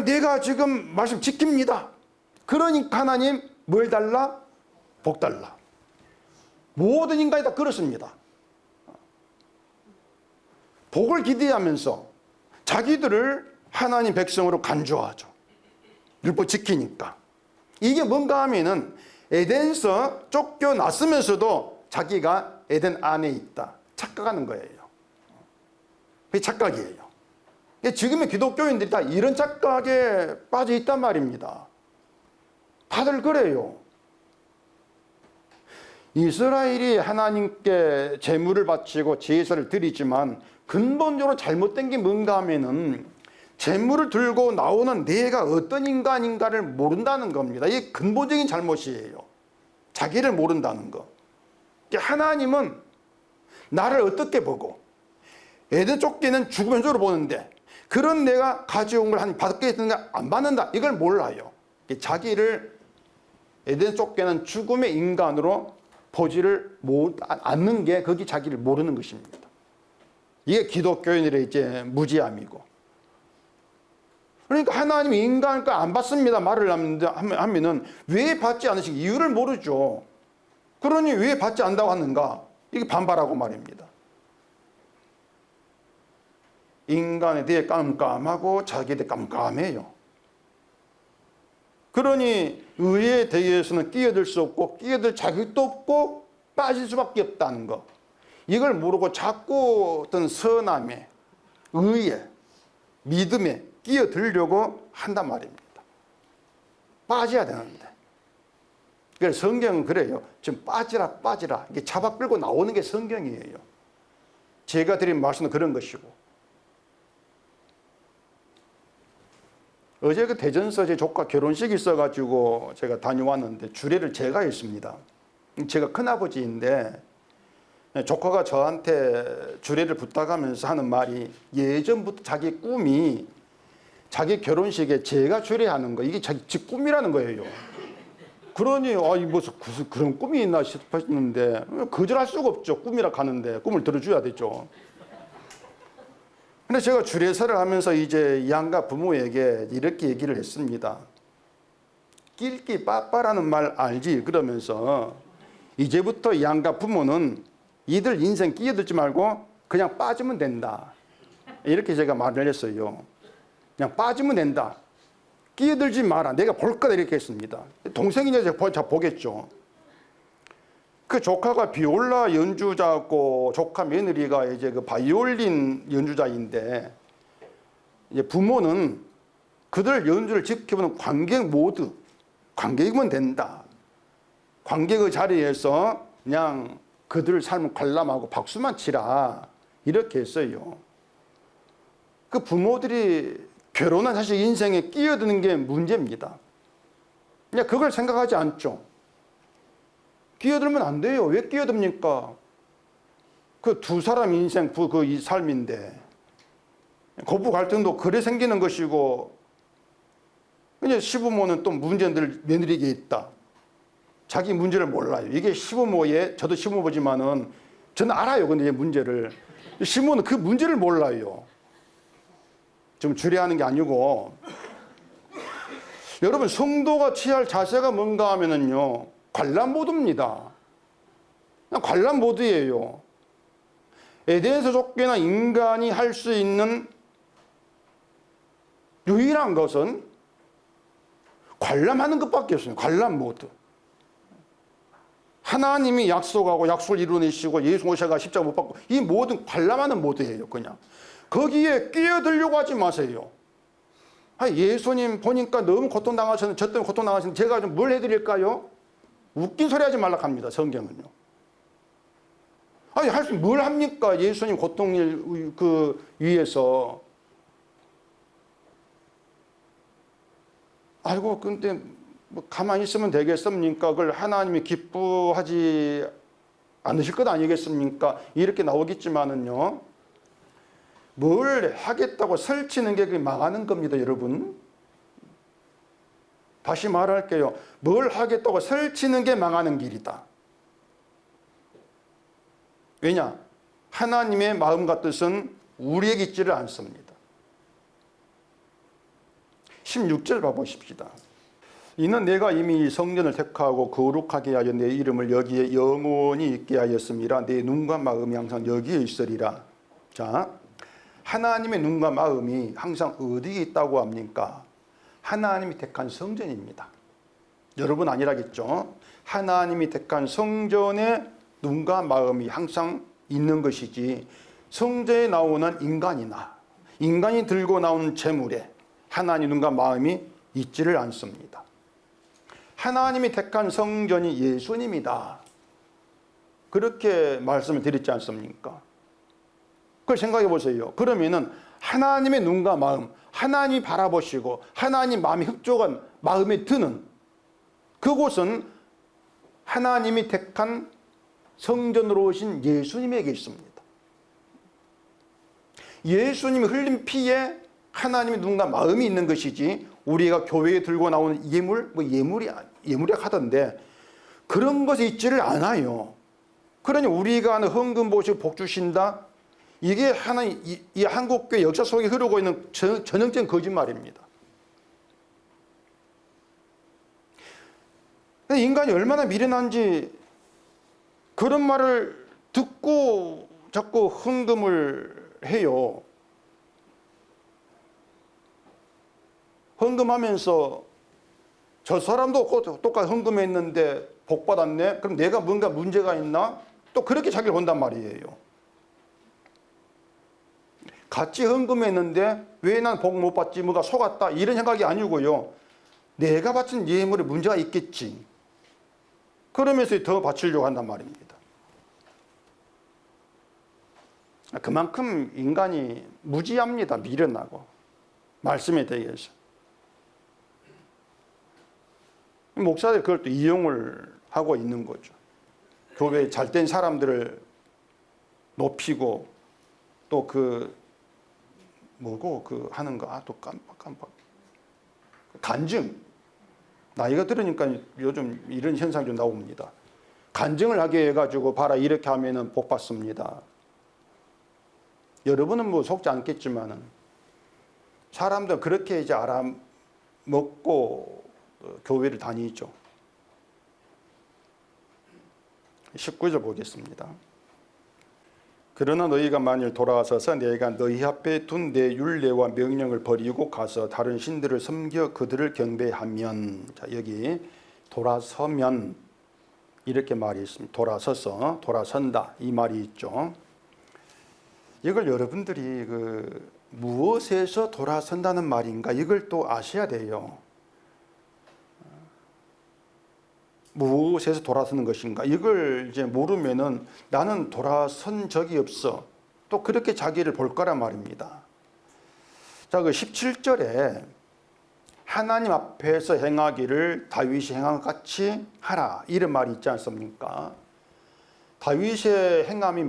내가 지금 말씀 지킵니다. 그러니까 하나님 뭘 달라? 복 달라. 모든 인간이 다 그렇습니다. 복을 기대하면서 자기들을 하나님 백성으로 간주하죠. 율법 지키니까. 이게 뭔가 하면은 에덴에서 쫓겨났으면서도 자기가 에덴 안에 있다. 착각하는 거예요. 그게 착각이에요. 지금의 기독교인들이 다 이런 착각에 빠져 있단 말입니다. 다들 그래요. 이스라엘이 하나님께 제물을 바치고 제사를 드리지만 근본적으로 잘못된 게 뭔가 하면은 제물을 들고 나오는 내가 어떤 인간인가를 모른다는 겁니다. 이게 근본적인 잘못이에요. 자기를 모른다는 거. 하나님은 나를 어떻게 보고 에덴 쫓기는 죽음 현조로 보는데 그런 내가 가져온 걸 하나님 받겠는가 안 받는다. 이걸 몰라요. 자기를 에덴 쫓기는 죽음의 인간으로 보지를 않는 게 거기 자기를 모르는 것입니다. 이게 기독교인들의 이제 무지함이고. 그러니까 하나님이 인간을 안 받습니다 말을 하면은 왜 받지 않으신 이유를 모르죠. 그러니 왜 받지 않는다고 하는가? 이게 반발하고 말입니다. 인간에 대해 깜깜하고 자기에 대해 깜깜해요. 그러니 의에 대해서는 끼어들 수 없고 끼어들 자격도 없고 빠질 수밖에 없다는 거. 이걸 모르고 자꾸 어떤 선함에 의에 믿음에 끼어들려고 한단 말입니다. 빠져야 되는데. 그래서 성경은 그래요. 지금 빠지라. 이게 잡아 끌고 나오는 게 성경이에요. 제가 드린 말씀은 그런 것이고. 어제 그 대전서 제 조카 결혼식이 있어가지고 제가 다녀왔는데 주례를 제가 했습니다. 제가 큰아버지인데 조카가 저한테 주례를 부탁하면서 하는 말이 예전부터 자기 꿈이 자기 결혼식에 제가 주례하는 거 이게 자기 집 꿈이라는 거예요. 그러니 무슨 그런 꿈이 있나 싶었는데 거절할 수가 없죠. 꿈이라 가는데 꿈을 들어줘야 되죠. 근데 제가 주례사를 하면서 이제 양가 부모에게 이렇게 얘기를 했습니다. 낄끼 빠빠라는 말 알지? 그러면서 이제부터 양가 부모는 이들 인생 끼어들지 말고 그냥 빠지면 된다. 이렇게 제가 말을 했어요. 그냥 빠지면 된다. 끼어들지 마라. 내가 볼 거다. 이렇게 했습니다. 동생이냐 제가 보겠죠. 그 조카가 비올라 연주자고 조카 며느리가 이제 그 바이올린 연주자인데 이제 부모는 그들 연주를 지켜보는 관객이면 된다. 관객의 자리에서 그냥 그들 삶을 관람하고 박수만 치라. 이렇게 했어요. 그 부모들이 결혼한 사실 인생에 끼어드는 게 문제입니다. 그냥 그걸 생각하지 않죠. 끼어들면 안 돼요. 왜 끼어듭니까? 그 두 사람 인생, 이 삶인데. 고부 갈등도 그래 생기는 것이고, 이제 시부모는 또 문제들 며느리에게 있다. 자기 문제를 몰라요. 이게 시부모의, 저도 시부모지만은 저는 알아요. 근데 이 문제를. 시부모는 그 문제를 몰라요. 좀 주례하는 게 아니고. 여러분, 성도가 취할 자세가 뭔가 하면은요, 관람 모드입니다. 그냥 관람 모드예요. 에덴에서 쫓겨난 인간이 할 수 있는 유일한 것은 관람하는 것밖에 없어요. 관람 모드. 하나님이 약속하고 약속을 이루어내시고 예수 오셔가 십자가 못 받고 이 모든 관람하는 모드예요. 그냥. 거기에 끼어들려고 하지 마세요. 예수님 보니까 너무 고통당하셨는데 저 때문에 고통당하셨는데 제가 좀 뭘 해드릴까요? 웃긴 소리 하지 말라 합니다. 성경은요. 뭘 합니까? 예수님 고통을 위해서. 근데 뭐 가만히 있으면 되겠습니까? 그걸 하나님이 기뻐하지 않으실 것 아니겠습니까? 이렇게 나오겠지만은요. 뭘 하겠다고 설치는 게 그게 망하는 겁니다, 여러분. 다시 말할게요. 뭘 하겠다고 설치는 게 망하는 길이다. 왜냐? 하나님의 마음과 뜻은 우리에게 있지를 않습니다. 16절 봐보십시다. 이는 내가 이미 성전을 택하고 거룩하게 하여 내 이름을 여기에 영원히 있게 하였음이라. 내 눈과 마음이 항상 여기에 있으리라. 자, 하나님의 눈과 마음이 항상 어디에 있다고 합니까? 하나님이 택한 성전입니다. 여러분 아니라겠죠? 하나님이 택한 성전에 눈과 마음이 항상 있는 것이지, 성전에 나오는 인간이나 인간이 들고 나오는 재물에 하나님 눈과 마음이 있지를 않습니다. 하나님이 택한 성전이 예수님이다, 그렇게 말씀을 드렸지 않습니까? 그걸 생각해 보세요. 그러면은 하나님의 눈과 마음, 하나님이 바라보시고 하나님 마음이 흡족한 마음에 드는 그곳은 하나님이 택한 성전으로 오신 예수님에게 있습니다. 예수님이 흘린 피에 하나님의 눈과 마음이 있는 것이지, 우리가 교회에 들고 나오는 예물, 예물이 하던데 그런 것이 있지를 않아요. 그러니 우리가 하는 헌금 보시고 복 주신다, 이게 하나님, 이 한국교회 역사 속에 흐르고 있는 전형적인 거짓말입니다. 인간이 얼마나 미련한지 그런 말을 듣고 자꾸 헌금을 해요. 헌금하면서 저 사람도 똑같이 헌금했는데 복 받았네? 그럼 내가 뭔가 문제가 있나? 또 그렇게 자기를 본단 말이에요. 같이 헌금했는데 왜 난 복 못 받지? 뭐가 속았다? 이런 생각이 아니고요. 내가 바친 예물에 문제가 있겠지. 그러면서 더 바치려고 한단 말입니다. 그만큼 인간이 무지합니다. 미련하고 말씀에 대해서. 목사들이 그걸 또 이용을 하고 있는 거죠. 교회에 잘된 사람들을 높이고 또 하는 거, 또 깜빡. 간증. 나이가 들으니까 요즘 이런 현상이 좀 나옵니다. 간증을 하게 해가지고, 봐라, 이렇게 하면은 복 받습니다. 여러분은 뭐 속지 않겠지만은, 사람들 그렇게 이제 알아먹고 교회를 다니죠. 19절 보겠습니다. 그러나 너희가 만일 돌아서서 내가 너희 앞에 둔 내 율례와 명령을 버리고 가서 다른 신들을 섬겨 그들을 경배하면, 자, 여기 돌아서면 이렇게 말이 있습니다. 돌아서서, 돌아선다, 이 말이 있죠. 이걸 여러분들이 무엇에서 돌아선다는 말인가, 이걸 또 아셔야 돼요. 무엇에서 돌아서는 것인가, 이걸 이제 모르면은 나는 돌아선 적이 없어, 또 그렇게 자기를 볼 거란 말입니다. 자, 17절에 하나님 앞에서 행하기를 다윗이 행한 것 같이 하라, 이런 말이 있지 않습니까? 다윗의 행함이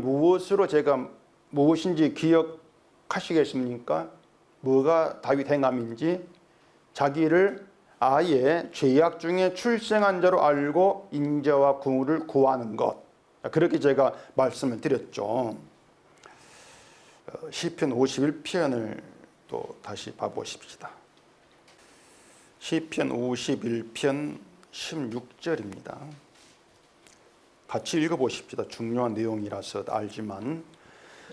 무엇인지 기억하시겠습니까? 뭐가 다윗 행함인지? 자기를 아예 죄악 중에 출생한 자로 알고 인자와 긍휼을 구하는 것, 그렇게 제가 말씀을 드렸죠. 시편 51편을 또 다시 봐보십시다. 시편 51편 16절입니다. 같이 읽어보십시다. 중요한 내용이라서 알지만,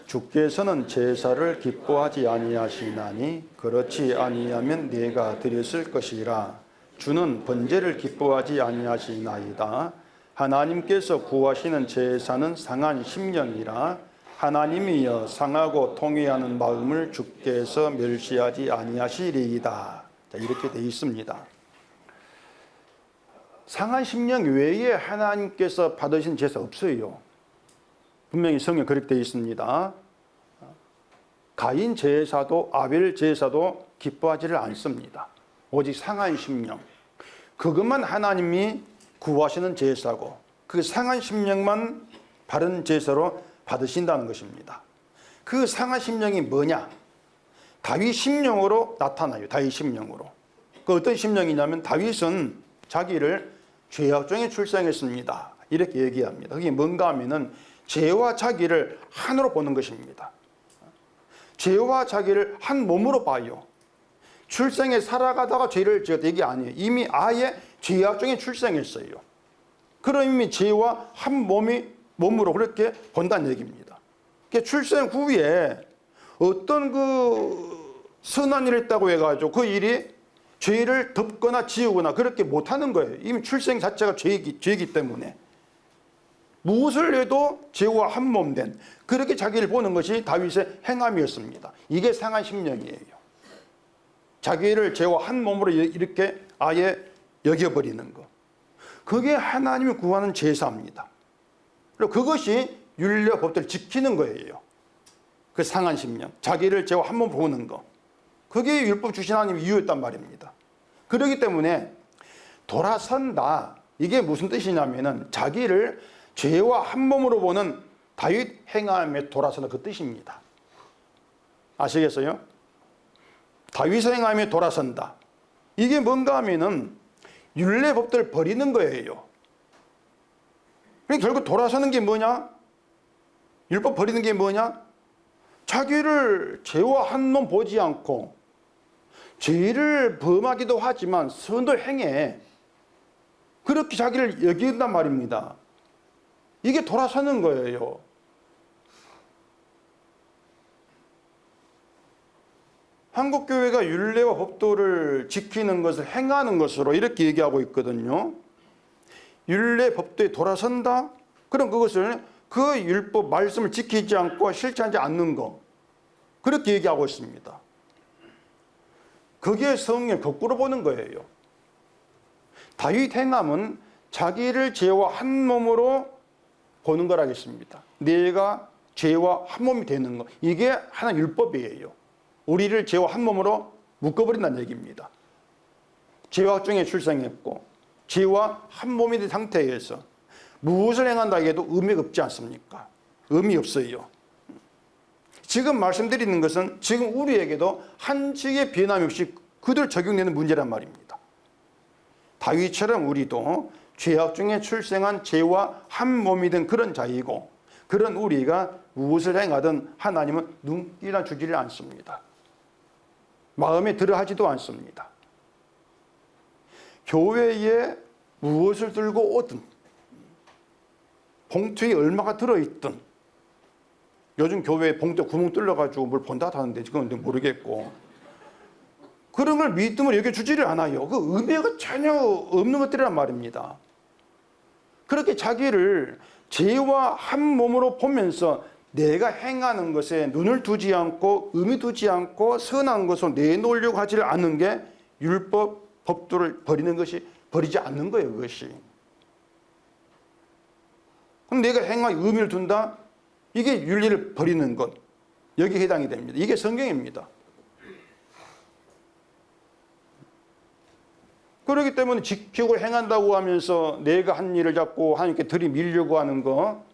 주께서는 제사를 기뻐하지 아니하시나니 그렇지 아니하면 내가 드렸을 것이라. 주는 번제를 기뻐하지 아니하시나이다. 하나님께서 구하시는 제사는 상한 심령이라. 하나님이여 상하고 통회하는 마음을 주께서 멸시하지 아니하시리이다. 자, 이렇게 되어 있습니다. 상한 심령 외에 하나님께서 받으신 제사 없어요. 분명히 성경에 그렇게 되어 있습니다. 가인 제사도 아벨 제사도 기뻐하지를 않습니다. 오직 상한 심령, 그것만 하나님이 구하시는 제사고, 그 상한 심령만 바른 제사로 받으신다는 것입니다. 그 상한 심령이 뭐냐? 다윗 심령으로 나타나요. 다윗 심령으로. 그 어떤 심령이냐면, 다윗은 자기를 죄악 중에 출생했습니다, 이렇게 얘기합니다. 그게 뭔가 하면은 죄와 자기를 하나로 보는 것입니다. 죄와 자기를 한 몸으로 봐요. 출생에 살아가다가 죄를 지었다 이게 아니에요. 이미 아예 죄악 중에 출생했어요. 그럼 이미 죄와 한 몸으로 그렇게 본다는 얘기입니다. 출생 후에 어떤 선한 일을 했다고 해가지고 그 일이 죄를 덮거나 지우거나 그렇게 못하는 거예요. 이미 출생 자체가 죄이기 때문에. 무엇을 해도 죄와 한 몸 된 그렇게 자기를 보는 것이 다윗의 행함이었습니다. 이게 상한 심령이에요. 자기를 죄와 한 몸으로 이렇게 아예 여겨버리는 것. 그게 하나님이 구하는 제사입니다. 그리고 그것이 율례와 법들을 지키는 거예요. 그 상한 심령, 자기를 죄와 한 몸 보는 것. 그게 율법 주신 하나님의 이유였단 말입니다. 그렇기 때문에 돌아선다. 이게 무슨 뜻이냐면은 자기를 죄와 한 몸으로 보는 다윗 행함에 돌아서는 그 뜻입니다. 아시겠어요? 다윗의 행함에 돌아선다. 이게 뭔가 하면은 율례 법들을 버리는 거예요. 결국 돌아서는 게 뭐냐? 율법 버리는 게 뭐냐? 자기를 죄와 한 몸 보지 않고 죄를 범하기도 하지만 선을 행해. 그렇게 자기를 여긴단 말입니다. 이게 돌아서는 거예요. 한국교회가 율례와 법도를 지키는 것을 행하는 것으로 이렇게 얘기하고 있거든요. 율례 법도에 돌아선다? 그럼 그것을 그 율법 말씀을 지키지 않고 실천하지 않는 것. 그렇게 얘기하고 있습니다. 그게 성경을 거꾸로 보는 거예요. 다윗 행함은 자기를 죄와 한 몸으로 보는 거라겠습니다. 내가 죄와 한 몸이 되는 것. 이게 하나 율법이에요. 우리를 죄와 한 몸으로 묶어버린다는 얘기입니다. 죄악 중에 출생했고 죄와 한 몸이 된 상태에서 무엇을 행한다 해도 의미가 없지 않습니까? 의미 없어요. 지금 말씀드리는 것은 지금 우리에게도 한치의 변함이 없이 그대로 적용되는 문제란 말입니다. 다윗처럼 우리도 죄악 중에 출생한 죄와 한 몸이 된 그런 자이고 그런 우리가 무엇을 행하든 하나님은 눈길이나 주지를 않습니다. 마음에 들어하지도 않습니다. 교회에 무엇을 들고 오든 봉투에 얼마가 들어있든 요즘 교회에 봉투에 구멍 뚫려가지고 뭘 본다 하는데 지금 모르겠고 그런 걸 믿음으로 여겨주지를 않아요. 그 의미가 전혀 없는 것들이란 말입니다. 그렇게 자기를 죄와 한 몸으로 보면서 내가 행하는 것에 눈을 두지 않고 의미 두지 않고 선한 것으로 내놓으려고 하지를 않는 게 율법, 법도를 버리는 것이 버리지 않는 거예요. 그것이. 그럼 내가 행하에 의미를 둔다? 이게 윤리를 버리는 것. 여기에 해당이 됩니다. 이게 성경입니다. 그렇기 때문에 지키고 행한다고 하면서 내가 한 일을 자꾸 하나님께 들이밀려고 하는 거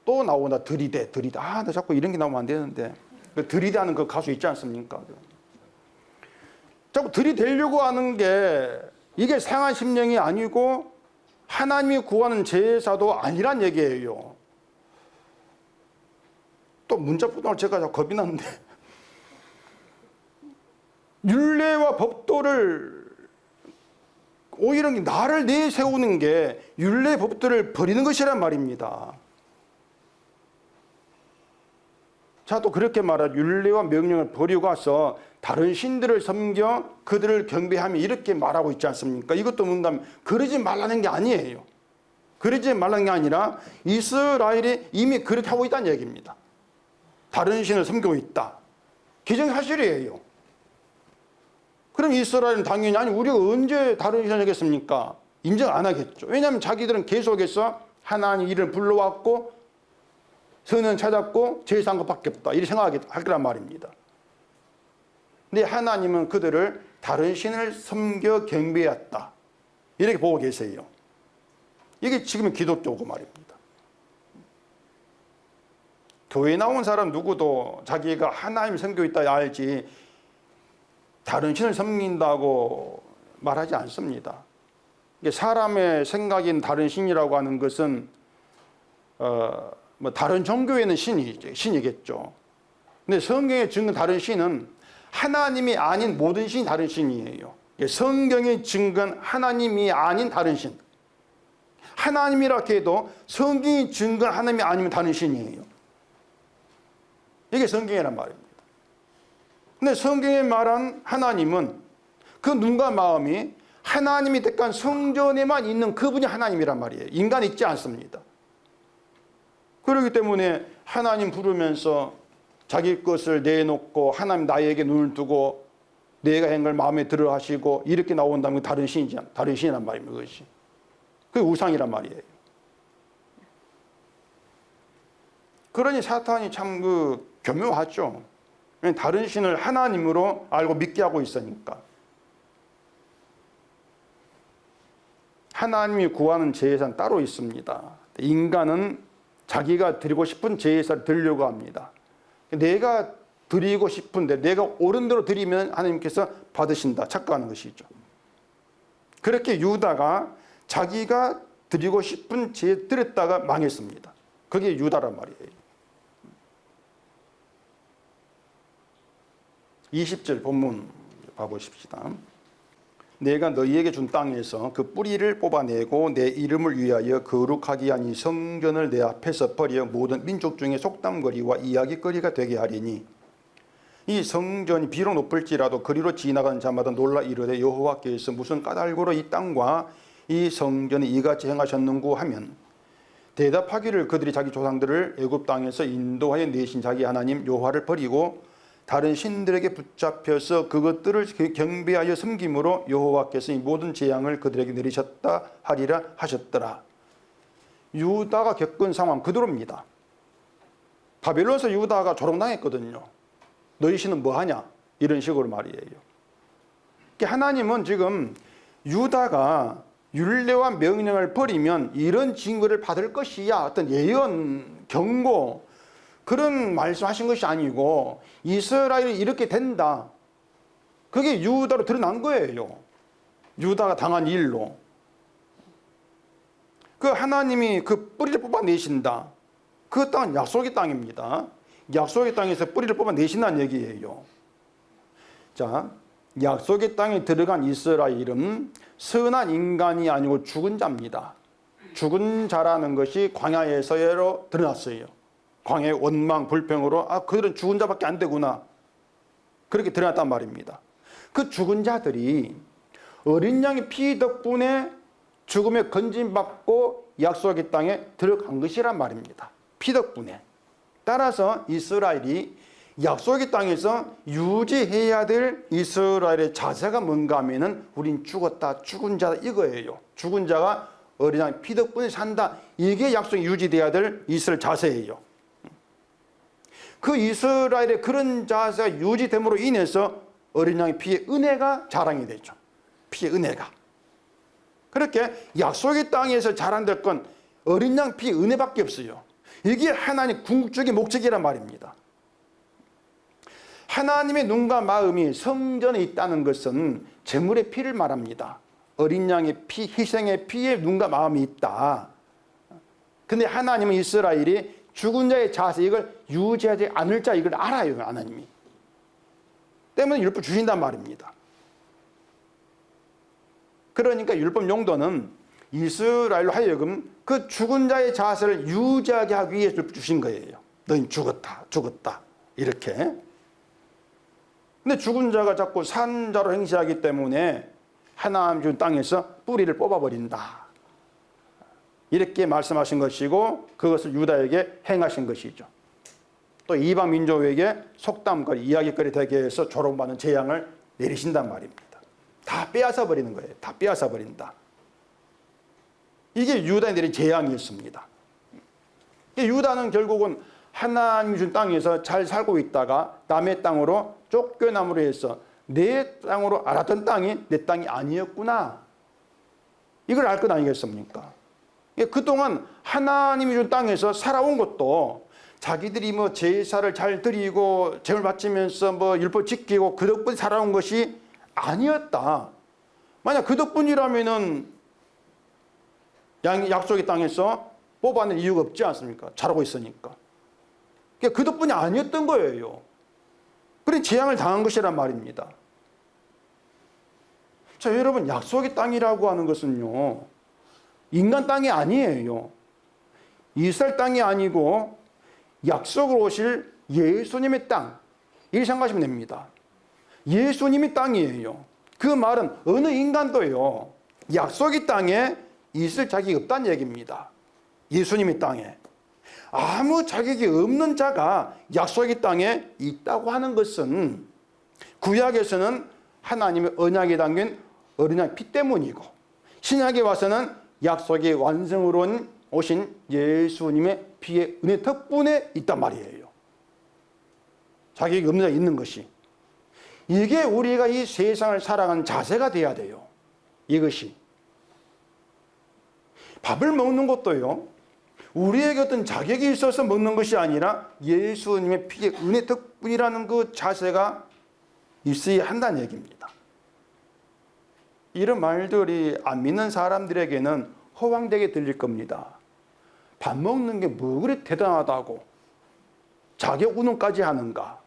또 나오나 들이대. 나 자꾸 이런 게 나오면 안 되는데. 들이대하는 그 가수 있지 않습니까? 자꾸 들이대려고 하는 게 이게 상한 심령이 아니고 하나님이 구하는 제사도 아니란 얘기예요. 또 문자보다 제가 겁이 났는데 율례와 법도를 오히려 나를 내세우는 게 율례 법도를 버리는 것이란 말입니다. 자, 또 그렇게 말하죠. 율례와 명령을 버리고 가서 다른 신들을 섬겨 그들을 경배하며 이렇게 말하고 있지 않습니까? 이것도 뭔가 그러지 말라는 게 아니에요. 그러지 말라는 게 아니라 이스라엘이 이미 그렇게 하고 있다는 얘기입니다. 다른 신을 섬기고 있다. 기정사실이에요. 그럼 이스라엘은 당연히 아니 우리가 언제 다른 신을 하겠습니까? 인정 안 하겠죠. 왜냐하면 자기들은 계속해서 하나님 이름을 불러왔고 선은 찾았고 제사한 것밖에 없다. 이렇게 생각할 거란 말입니다. 근데 하나님은 그들을 다른 신을 섬겨 경배했다. 이렇게 보고 계세요. 이게 지금 기독교고 말입니다. 교회에 나온 사람 누구도 자기가 하나님을 섬기고 있다 알지 다른 신을 섬긴다고 말하지 않습니다. 사람의 생각인 다른 신이라고 하는 것은 뭐 다른 종교에는 신이겠죠. 근데 성경에 증거 다른 신은 하나님이 아닌 모든 신이 다른 신이에요. 성경에 증거한 하나님이 아닌 다른 신. 하나님이라 해도 성경이 증거한 하나님이 아니면 다른 신이에요. 이게 성경이란 말입니다. 근데 성경에 말한 하나님은 그 눈과 마음이 하나님이 택한 성전에만 있는 그분이 하나님이란 말이에요. 인간이 있지 않습니다. 그렇기 때문에 하나님 부르면서 자기 것을 내놓고 하나님 나에게 눈을 두고 내가 한 걸 마음에 들어 하시고 이렇게 나온다면 다른 신이란 말입니다. 그것이. 그게 우상이란 말이에요. 그러니 사탄이 참 교묘하죠. 다른 신을 하나님으로 알고 믿게 하고 있으니까. 하나님이 구하는 제사는 따로 있습니다. 인간은 자기가 드리고 싶은 제사를 드리려고 합니다. 내가 드리고 싶은데 내가 옳은 대로 드리면 하나님께서 받으신다 착각하는 것이죠. 그렇게 유다가 자기가 드리고 싶은 제사 드렸다가 망했습니다. 그게 유다란 말이에요. 20절 본문 봐보십시다. 내가 너희에게 준 땅에서 그 뿌리를 뽑아내고 내 이름을 위하여 거룩하게 하니 성전을 내 앞에서 버려 모든 민족 중에 속담거리와 이야기거리가 되게 하리니 이 성전이 비록 높을지라도 거리로 지나가는 자마다 놀라 이르되 여호와께서 무슨 까닭으로 이 땅과 이 성전에 이같이 행하셨는고 하면 대답하기를 그들이 자기 조상들을 애굽 땅에서 인도하여 내신 자기 하나님 여호와를 버리고 다른 신들에게 붙잡혀서 그것들을 경배하여 섬김으로 여호와께서 이 모든 재앙을 그들에게 내리셨다 하리라 하셨더라. 유다가 겪은 상황 그대로입니다. 바벨론에서 유다가 조롱당했거든요. 너희 신은 뭐하냐? 이런 식으로 말이에요. 하나님은 지금 유다가 율례와 명령을 버리면 이런 징벌을 받을 것이야 어떤 예언, 경고 그런 말씀하신 것이 아니고 이스라엘이 이렇게 된다. 그게 유다로 드러난 거예요. 유다가 당한 일로. 그 하나님이 그 뿌리를 뽑아내신다. 그 땅은 약속의 땅입니다. 약속의 땅에서 뿌리를 뽑아내신다는 얘기예요. 자, 약속의 땅에 들어간 이스라엘은 선한 인간이 아니고 죽은 자입니다. 죽은 자라는 것이 광야에서로 드러났어요. 광야의 원망, 불평으로 그들은 죽은 자밖에 안 되구나. 그렇게 드러났단 말입니다. 그 죽은 자들이 어린 양의 피 덕분에 죽음에 건짐받고 약속의 땅에 들어간 것이란 말입니다. 피 덕분에. 따라서 이스라엘이 약속의 땅에서 유지해야 될 이스라엘의 자세가 뭔가 하면은 우린 죽었다, 죽은 자다 이거예요. 죽은 자가 어린 양의 피 덕분에 산다. 이게 약속이 유지돼야 될 이스라엘 자세예요. 그 이스라엘의 그런 자세가 유지됨으로 인해서 어린 양의 피의 은혜가 자랑이 되죠. 피의 은혜가. 그렇게 약속의 땅에서 자랑될 건 어린 양 피의 은혜밖에 없어요. 이게 하나님 궁극적인 목적이란 말입니다. 하나님의 눈과 마음이 성전에 있다는 것은 제물의 피를 말합니다. 어린 양의 피, 희생의 피에 눈과 마음이 있다. 근데 하나님은 이스라엘이 죽은 자의 자세 이걸 유지하지 않을 자 이걸 알아요. 하나님이. 때문에 율법 주신단 말입니다. 그러니까 율법 용도는 이스라엘로 하여금 그 죽은 자의 자세를 유지하게 하기 위해서 율법 주신 거예요. 너희 죽었다 죽었다 이렇게. 근데 죽은 자가 자꾸 산 자로 행세하기 때문에 하나님 준 땅에서 뿌리를 뽑아버린다. 이렇게 말씀하신 것이고 그것을 유다에게 행하신 것이죠. 또 이방 민족에게 속담거리, 이야기거리 되게 해서 조롱받는 재앙을 내리신단 말입니다. 다 빼앗아 버리는 거예요. 다 빼앗아 버린다. 이게 유다에 내린 재앙이었습니다. 유다는 결국은 하나님 준 땅에서 잘 살고 있다가 남의 땅으로 쫓겨남으로 해서 내 땅으로 알았던 땅이 내 땅이 아니었구나. 이걸 알 것 아니겠습니까? 그동안 하나님이 준 땅에서 살아온 것도 자기들이 뭐 제사를 잘 드리고 제물 바치면서 뭐 율법 지키고 그 덕분에 살아온 것이 아니었다. 만약 그 덕분이라면은 약속의 땅에서 뽑아낼 이유가 없지 않습니까? 잘하고 있으니까. 그 덕분이 아니었던 거예요. 그래 재앙을 당한 것이란 말입니다. 자, 여러분, 약속의 땅이라고 하는 것은요, 인간 땅이 아니에요. 이스라엘 땅이 아니고 약속으로 오실 예수님의 땅, 이렇게 생각하시면 됩니다. 예수님이 땅이에요. 그 말은 어느 인간도요, 약속의 땅에 있을 자격이 없다는 얘기입니다. 예수님의 땅에. 아무 자격이 없는 자가 약속의 땅에 있다고 하는 것은 구약에서는 하나님의 언약에 담긴 어린 양 피 때문이고, 신약에 와서는 약속의 완성으로 오신 예수님의 피의 은혜 덕분에 있단 말이에요. 자격이 없는 자가 있는 것이. 이게 우리가 이 세상을 살아가는 자세가 돼야 돼요. 이것이. 밥을 먹는 것도요, 우리에게 어떤 자격이 있어서 먹는 것이 아니라 예수님의 피의 은혜 덕분이라는 그 자세가 있어야 한다는 얘기입니다. 이런 말들이 안 믿는 사람들에게는 허황되게 들릴 겁니다. 밥 먹는 게 뭐 그리 대단하다고 자격 운운까지 하는가?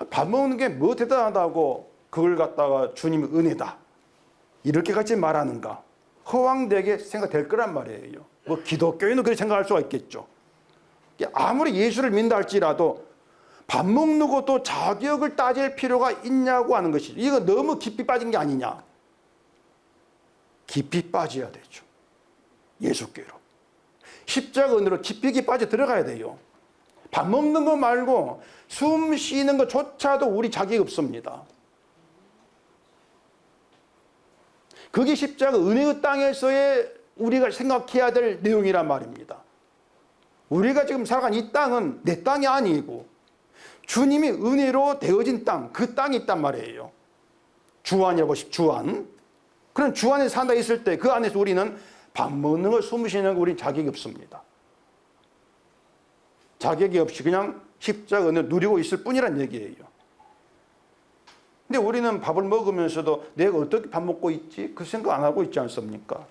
밥 먹는 게 뭐 대단하다고 그걸 갖다가 주님의 은혜다 이렇게까지 말하는가? 허황되게 생각될 거란 말이에요. 뭐 기독교인은 그렇게 생각할 수가 있겠죠. 아무리 예수를 믿는다 할지라도 밥 먹는 것도 자격을 따질 필요가 있냐고 하는 것이, 이거 너무 깊이 빠진 게 아니냐. 깊이 빠져야 되죠. 예수께로. 십자가 은혜로 깊이 빠져 들어가야 돼요. 밥 먹는 거 말고 숨 쉬는 것조차도 우리 자격이 없습니다. 그게 십자가 은혜의 땅에서의 우리가 생각해야 될 내용이란 말입니다. 우리가 지금 살아가는 이 땅은 내 땅이 아니고 주님이 은혜로 되어진 땅, 그 땅이 있단 말이에요. 주안이라고 하십시오. 주안. 그런 주안에 산다 있을 때 그 안에서 우리는 밥 먹는 거, 숨 쉬는 거 우리 자격이 없습니다. 자격이 없이 그냥 십자가 은혜를 누리고 있을 뿐이란 얘기예요. 근데 우리는 밥을 먹으면서도 내가 어떻게 밥 먹고 있지? 그 생각 안 하고 있지 않습니까?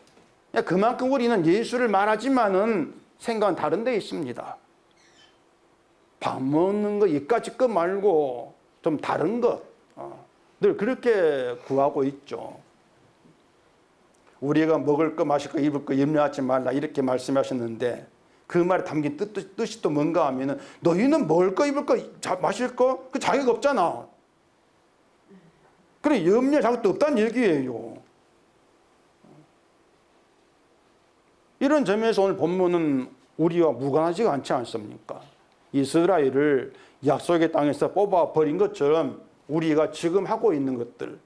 그만큼 우리는 예수를 말하지만은 생각은 다른 데 있습니다. 밥 먹는 거 이까짓 것 말고 좀 다른 것, 늘 그렇게 구하고 있죠. 우리가 먹을 거, 마실 거, 입을 거 염려하지 말라 이렇게 말씀하셨는데 그 말에 담긴 뜻이 또 뭔가 하면은 너희는 먹을 거, 입을 거, 마실 거 그 자격 없잖아. 그래 염려 자격도 없다는 얘기예요. 이런 점에서 오늘 본문은 우리와 무관하지가 않지 않습니까? 이스라엘을 약속의 땅에서 뽑아버린 것처럼 우리가 지금 하고 있는 것들,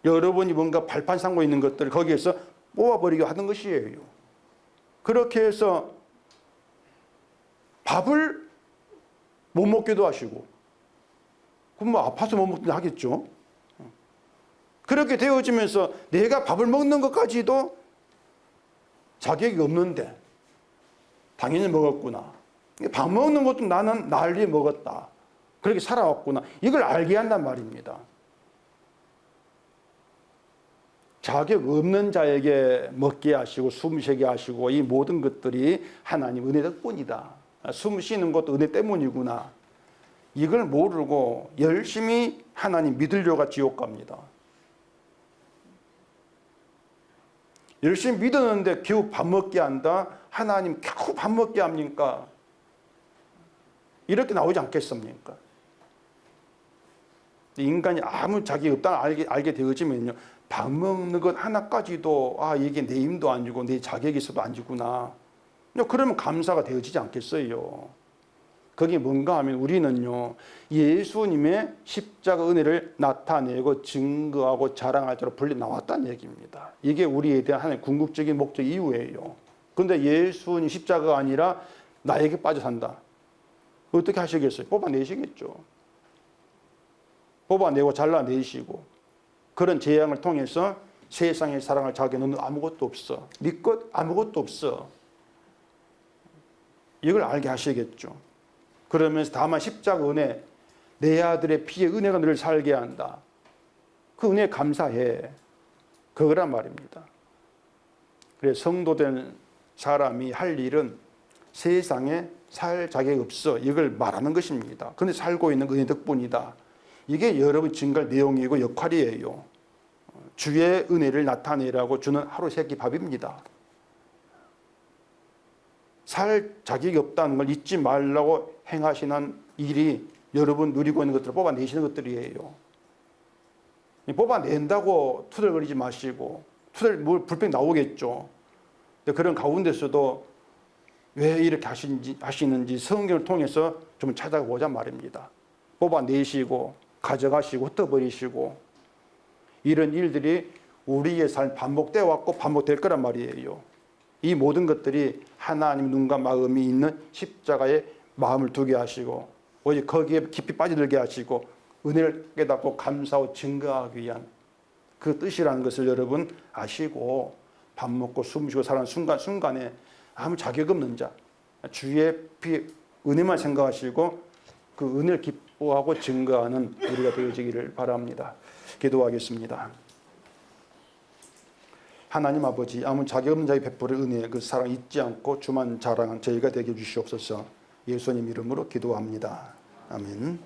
여러분이 뭔가 발판 삼고 있는 것들을 거기에서 뽑아버리게 하는 것이에요. 그렇게 해서 밥을 못 먹기도 하시고, 그럼 뭐 아파서 못 먹기도 하겠죠. 그렇게 되어지면서 내가 밥을 먹는 것까지도 자격이 없는데 당연히 먹었구나. 밥 먹는 것도 나는 날 위해 먹었다. 그렇게 살아왔구나. 이걸 알게 한단 말입니다. 자격 없는 자에게 먹게 하시고 숨 쉬게 하시고 이 모든 것들이 하나님 은혜 덕분이다. 숨 쉬는 것도 은혜 때문이구나. 이걸 모르고 열심히 하나님 믿으려고 지옥 갑니다. 열심히 믿었는데 겨우 밥 먹게 한다. 하나님 겨우 밥 먹게 합니까? 이렇게 나오지 않겠습니까? 인간이 아무 자격이 없다 알게 되어지면요, 밥 먹는 것 하나까지도 이게 내 힘도 아니고 내 자격이 있어도 아니구나. 그러면 감사가 되어지지 않겠어요? 그게 뭔가 하면 우리는요, 예수님의 십자가 은혜를 나타내고 증거하고 자랑할 자로 불려 나왔다는 얘기입니다. 이게 우리에 대한 하나의 궁극적인 목적 이유예요. 그런데 예수님 십자가가 아니라 나에게 빠져 산다. 어떻게 하시겠어요? 뽑아내시겠죠. 뽑아내고 잘라내시고 그런 재앙을 통해서 세상의 사랑을 자기에 너는 아무것도 없어. 네 것 아무것도 없어. 이걸 알게 하시겠죠. 그러면서 다만 십자가 은혜, 내 아들의 피의 은혜가 너를 살게 한다. 그 은혜에 감사해. 그거란 말입니다. 그래서 성도된 사람이 할 일은 세상에 살 자격이 없어 이걸 말하는 것입니다. 그런데 살고 있는 은혜 덕분이다. 이게 여러분 증거할 내용이고 역할이에요. 주의 은혜를 나타내라고 주는 하루 세끼 밥입니다. 살 자격이 없다는 걸 잊지 말라고 행하시는 일이 여러분 누리고 있는 것들을 뽑아내시는 것들이에요. 뽑아낸다고 투덜거리지 마시고 뭘 불평 나오겠죠. 그런 가운데서도 왜 이렇게 하시는지 성경을 통해서 좀 찾아보자 말입니다. 뽑아내시고 가져가시고 흩어버리시고 이런 일들이 우리의 삶 반복되어 왔고 반복될 거란 말이에요. 이 모든 것들이 하나님 눈과 마음이 있는 십자가에 마음을 두게 하시고 오직 거기에 깊이 빠져들게 하시고 은혜를 깨닫고 감사하고 증거하기 위한 그 뜻이라는 것을 여러분 아시고 밥 먹고 숨 쉬고 사는 순간순간에 아무 자격 없는 자 주의 피 은혜만 생각하시고 그 은혜를 기뻐하고 증거하는 우리가 되어지기를 바랍니다. 기도하겠습니다. 하나님 아버지, 아무 자격 없는 자의 베푸는 은혜 그 사랑 잊지 않고 주만 자랑한 저희가 되게 해주시옵소서. 예수님 이름으로 기도합니다. 아멘.